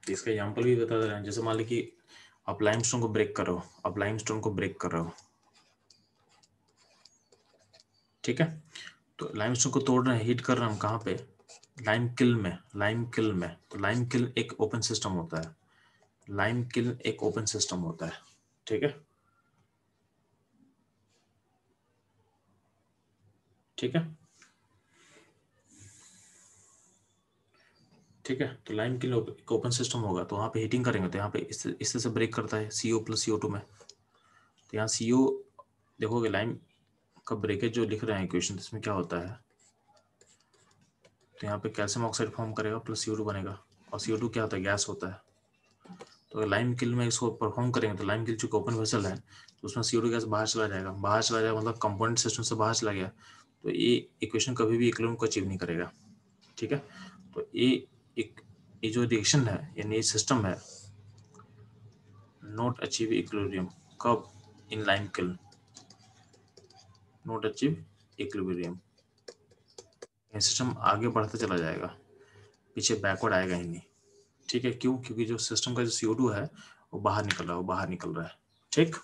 इसका एग्जाम्पल भी बता दे रहे हैं। जैसे मान ली कि आप लाइमस्टोन को ब्रेक कर रहे हो, ठीक है, तो लाइमस्टोन को तोड़ रहे हैं, हीट कर रहे हैं हम कहाँ पे? लाइम किल्न में। तो लाइम किल्न एक ओपन सिस्टम होता है। ठीक है, तो लाइम किल्न एक ओपन सिस्टम होगा, तो वहाँ पे हीटिंग करेंगे, तो यहाँ पे इस तरह से ब्रेक करता है CO + CO2 में। तो यहाँ CO देखोगे, लाइम का ब्रेकेज जो लिख रहे हैं इक्वेशन, इसमें क्या होता है, तो यहाँ पे कैल्शियम ऑक्साइड फॉर्म करेगा प्लस CO2 बनेगा, और CO2 क्या होता है, गैस होता है। तो अगर लाइम किल में इसको परफॉर्म करेंगे, तो लाइम किल चूंकि ओपन वेसल है, तो उसमें CO2 गैस बाहर चला जाएगा मतलब कंपोनेंट सिस्टम से बाहर चला गया। तो ये इक्वेशन कभी भी इक्विलिब्रियम को अचीव नहीं करेगा। ठीक है, तो ये जो रिएक्शन है, यानी ये सिस्टम है, नॉट अचीव इक्विलिब्रियम। कब? In lime kiln, not achieve equilibrium. ये सिस्टम आगे बढ़ता चला जाएगा, पीछे बैकवर्ड आएगा ही नहीं। ठीक है, क्यों? क्योंकि जो सिस्टम का जो CO2 है वो बाहर निकल रहा है। ठीक,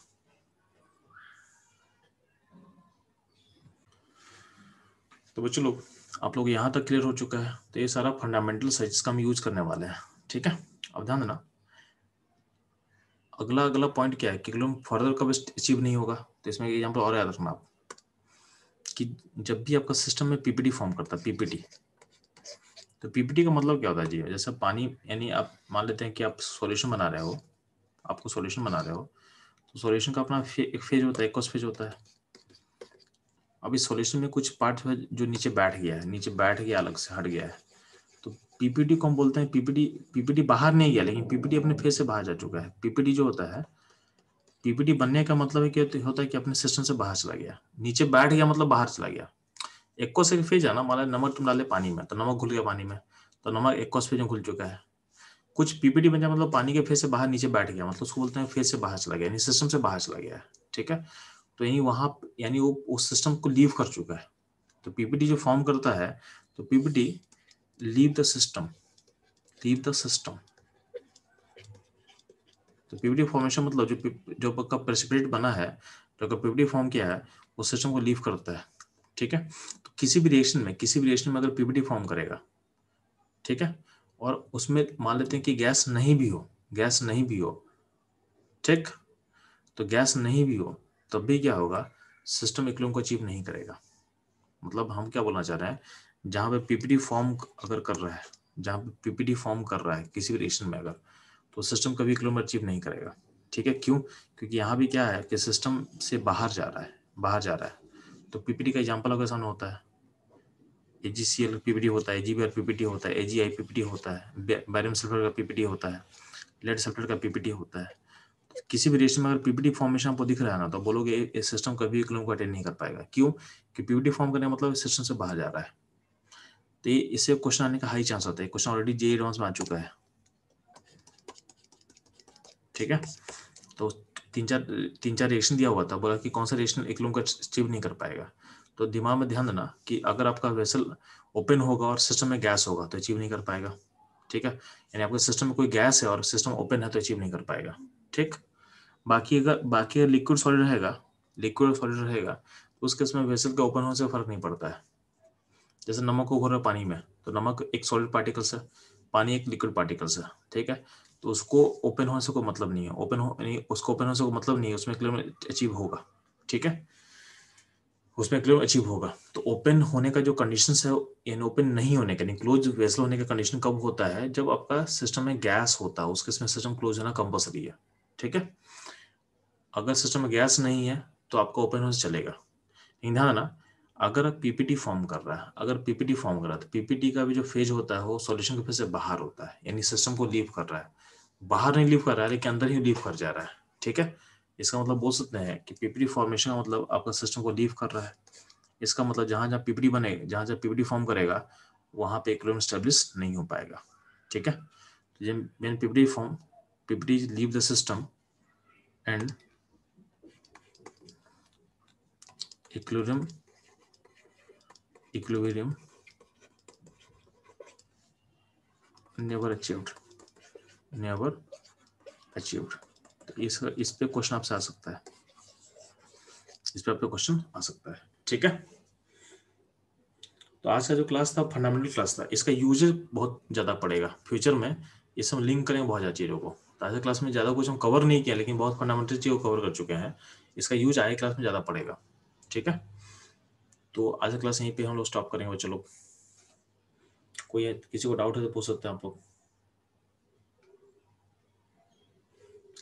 तो बच्चों लोग, आप लोग यहाँ तक क्लियर हो चुका है। तो ये सारा फंडामेंटल्स है जिसका हम यूज करने वाले हैं। ठीक है, अब ध्यान देना, अगला पॉइंट क्या है कि फर्दर कब अचीव नहीं होगा। तो इसमें एग्जाम्पल और याद रखना आप, कि जब भी आपका सिस्टम में PPT फॉर्म करता है, PPT, तो PPT का मतलब क्या होता है जी? जैसे पानी, यानी आप मान लेते हैं कि आप सॉल्यूशन बना रहे हो, तो सॉल्यूशन का अपना एक फेज होता है, एक्वस फेज होता है। अब इस सॉल्यूशन में कुछ पार्ट है जो नीचे बैठ गया, अलग से हट गया है, तो PPT को हम बोलते हैं, PPT बाहर नहीं गया, लेकिन PPT अपने फेज से बाहर जा चुका है। PPT जो होता है, PPT बनने का मतलब है कि होता है कि अपने सिस्टम से बाहर चला गया, नीचे बैठ गया मतलब बाहर चला गया। एक्वस एक फेज है ना, मान नमक तुम डाले पानी में, तो नमक घुल गया पानी में, तो नमक एक्वस फेज में घुल चुका है। कुछ PPT बन जाए मतलब पानी के फेज से बाहर नीचे बैठ गया, मतलब उसको बोलते हैं फेज से बाहर चला गया, यानी सिस्टम से बाहर चला गया है। ठीक है, तो यही वहां, यानी वो उस सिस्टम को लीव कर चुका है। तो PPT जो फॉर्म करता है, तो PPT लीव द सिस्टम। तो PPT फॉर्मेशन मतलब जो आपका प्रेसिपिटेट बना है, जो आपका PPT फॉर्म किया है, वो सिस्टम को लीव करता है। ठीक है, तो किसी भी रिएक्शन में अगर PPT फॉर्म करेगा, ठीक है, और उसमें मान लेते हैं कि गैस नहीं भी हो, ठीक, तो गैस नहीं भी हो तब भी क्या होगा, सिस्टम इक्विलिब्रियम को अचीव नहीं करेगा। मतलब हम क्या बोलना चाह रहे हैं, जहां पे पीपीटी फॉर्म अगर कर रहा है, जहां पे पीपीटी फॉर्म कर रहा है किसी भी रिएक्शन में अगर, तो सिस्टम कभी इक्विलिब्रियम अचीव नहीं करेगा। ठीक है, क्यों? क्योंकि यहाँ भी क्या है कि सिस्टम से बाहर जा रहा है, बाहर जा रहा है। तो पीपीटी का एग्जांपल आपके सामने होता है, AgCl पीपीटी होता है, AgBr पीपीटी होता है, AgI पीपीटी होता है, बैरियम सल्फर का पीपीटी होता है, लेड सल्फेट का पीपीटी होता है। किसी भी रिएक्शन में अगर पीपीटी फॉर्मेशन आपको दिख रहा है ना, तो बोलोगे ये सिस्टम कभी इक्विलिब्रियम को अटेन नहीं कर पाएगा। क्यों? कि पीपीटी फॉर्म करने का मतलब सिस्टम से बाहर जा रहा है। तो ये इससे क्वेश्चन आने का हाई चांस होता है। क्वेश्चन ऑलरेडी जेईई एडवांस में आ चुका है। ठीक है, तो तीन चार रिएक्शन दिया हुआ था, बोला कि कौन सा रिएक्शन इक्विलिब्रियम को अचीव नहीं कर पाएगा। तो दिमाग में ध्यान देना कि अगर आपका वेसल ओपन होगा और सिस्टम में गैस होगा तो अचीव नहीं कर पाएगा। ठीक है, यानी आपके सिस्टम में कोई गैस है और सिस्टम ओपन है तो अचीव नहीं कर पाएगा। ठीक, बाकी अगर लिक्विड सॉलिड रहेगा, लिक्विड सॉलिड रहेगा तो उस केस में वेसल के ओपन होने से फर्क नहीं पड़ता है। जैसे नमक को घोल रहा है पानी में, तो नमक एक सॉलिड पार्टिकल्स है, पानी एक लिक्विड पार्टिकल्स है। ठीक है, तो उसको ओपन होने से कोई मतलब नहीं है, उसको ओपन होने से कोई मतलब नहीं है, उसमें इक्विलिब्रियम अचीव होगा। ठीक है, उसमें इक्विलिब्रियम अचीव होगा। तो ओपन होने का जो कंडीशंस है, यानी ओपन नहीं होने का, क्लोज वेसल होने का कंडीशन कब होता है, जब आपका सिस्टम में गैस होता है, उसके इसमें सिस्टम क्लोज होना कंपल्सरी है। ठीक है, अगर सिस्टम में गैस नहीं है तो आपका ओपन होने से चलेगा। लेकिन ध्यान देना, अगर पीपीटी फॉर्म कर रहा है, अगर पीपीटी फॉर्म कर रहा है तो पीपीटी का भी जो फेज होता है वो सॉल्यूशन के फेज से बाहर होता है, यानी सिस्टम को लीव कर रहा है। बाहर नहीं लीव कर रहा है लेकिन अंदर ही लीव कर जा रहा है। ठीक है, इसका मतलब बोल सकते हैं कि पीपीटी फॉर्मेशन का मतलब आपका सिस्टम को लीव कर रहा है। इसका मतलब जहां जहां पीपीटी बनेगा, जहां जहां पीपीटी फॉर्म करेगा वहां पे इक्विलिब्रियम स्टेब्लिश नहीं हो पाएगा। ठीक है, तो when PPT form, PPT leave the system and equilibrium never achieved, never achieved। तो इस पे क्वेश्चन आपसे आ सकता है, इस पे आपका क्वेश्चन आ सकता है। ठीक है, तो आज का जो क्लास था फंडामेंटल क्लास था, इसका यूजेस बहुत ज़्यादा पड़ेगा फ्यूचर में, इसे हम लिंक करेंगे बहुत ज़्यादा चीज़ों को। तो आज क्लास में ज़्यादा कुछ हम कवर नहीं किया, लेकिन बहुत फंडामेंटल चीज़ों को कवर कर चुके हैं। इसका यूज आगे क्लास में ज़्यादा पड़ेगा। ठीक है, तो आज का क्लास यहीं पे हम लोग स्टॉप करेंगे। चलो, कोई किसी को डाउट है तो पूछ सकते हैं आप लोग।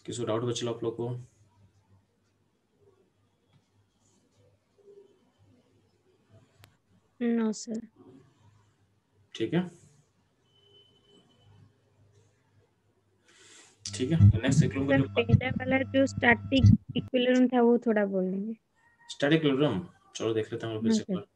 किसी को डाउट बच्चे आप लोग को? No sir. ठीक है, ठीक है, तो नेक्स्ट इक्विलिब्रियम का सर जो पहला वाला जो स्टैटिक इक्विलिब्रियम था वो थोड़ा बोल देंगे? स्टैटिक इक्विलिब्रियम, चलो देख लेते हैं हम हाँ फिर से एक सर। बार।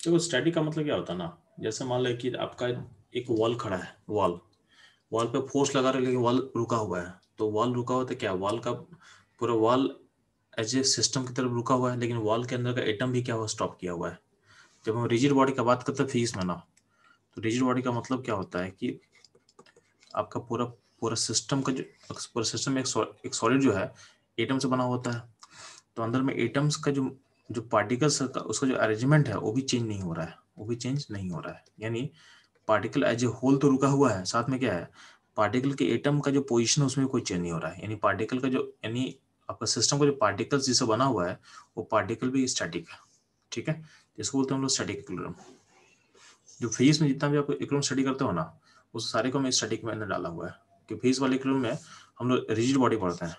देखो, स्टैटिक का मतलब क्या होता है ना, जैसे मान लो कि आपका एक वॉल खड़ा है, वॉल वॉल पे फोर्स लगा रहे लेकिन वॉल रुका हुआ है। तो वॉल रुका हुआ तो क्या, वॉल का पूरा वॉल एज ए सिस्टम की तरफ रुका हुआ है, लेकिन वॉल के अंदर का एटम भी क्या हुआ, स्टॉप किया हुआ है। जब हम रिजिड बॉडी का बात करते हैं फिजिक्स में ना, तो रिजिड बॉडी का मतलब क्या होता है कि आपका पूरा पूरा सिस्टम का जो पूरा सिस्टम में एक सॉलिड जो है एटम से बना होता है। तो अंदर में एटम्स का जो जो पार्टिकल्स का उसका जो अरेंजमेंट है वो भी चेंज नहीं हो रहा है, वो भी चेंज नहीं हो रहा है। यानी पार्टिकल एज ए होल तो रुका हुआ है, साथ में क्या है, पार्टिकल के एटम का जो पोजीशन है उसमें कोई चेंज नहीं हो रहा है। यानी पार्टिकल का जो, यानी आपका सिस्टम का जो पार्टिकल्स जिससे बना हुआ है वो पार्टिकल भी स्टैटिक है। ठीक है, इसको बोलते हैं हम लोग स्टैटिक इक्विलिब्रियम। जो फेज में जितना भी आप इक्विलिब्रियम स्टडी करते हो ना, उस सारे को मैं स्टैटिक में डाला हुआ है। कि फेज वाले इक्विलिब्रियम में हम लोग रिजिड बॉडी पढ़ते हैं।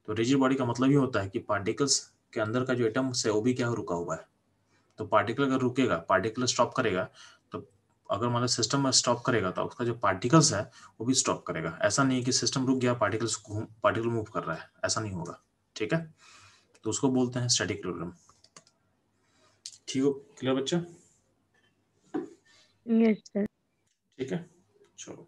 तो रिजिड बॉडी का मतलब ये होता है कि पार्टिकल्स के अंदर का जो एटम्स है वो भी क्या रुका हुआ है। तो पार्टिकल अगर रुकेगा, पार्टिकल स्टॉप करेगा, तो अगर मान लो सिस्टम में स्टॉप करेगा तो उसका जो पार्टिकल्स है वो भी स्टॉप करेगा। ऐसा नहीं है कि सिस्टम रुक गया पार्टिकल मूव कर रहा है, ऐसा नहीं होगा। ठीक है, तो उसको बोलते हैं स्टैटिक इक्विलिब्रियम। ठीक हो, क्लियर बच्चा? Yes sir. ठीक है, चलो।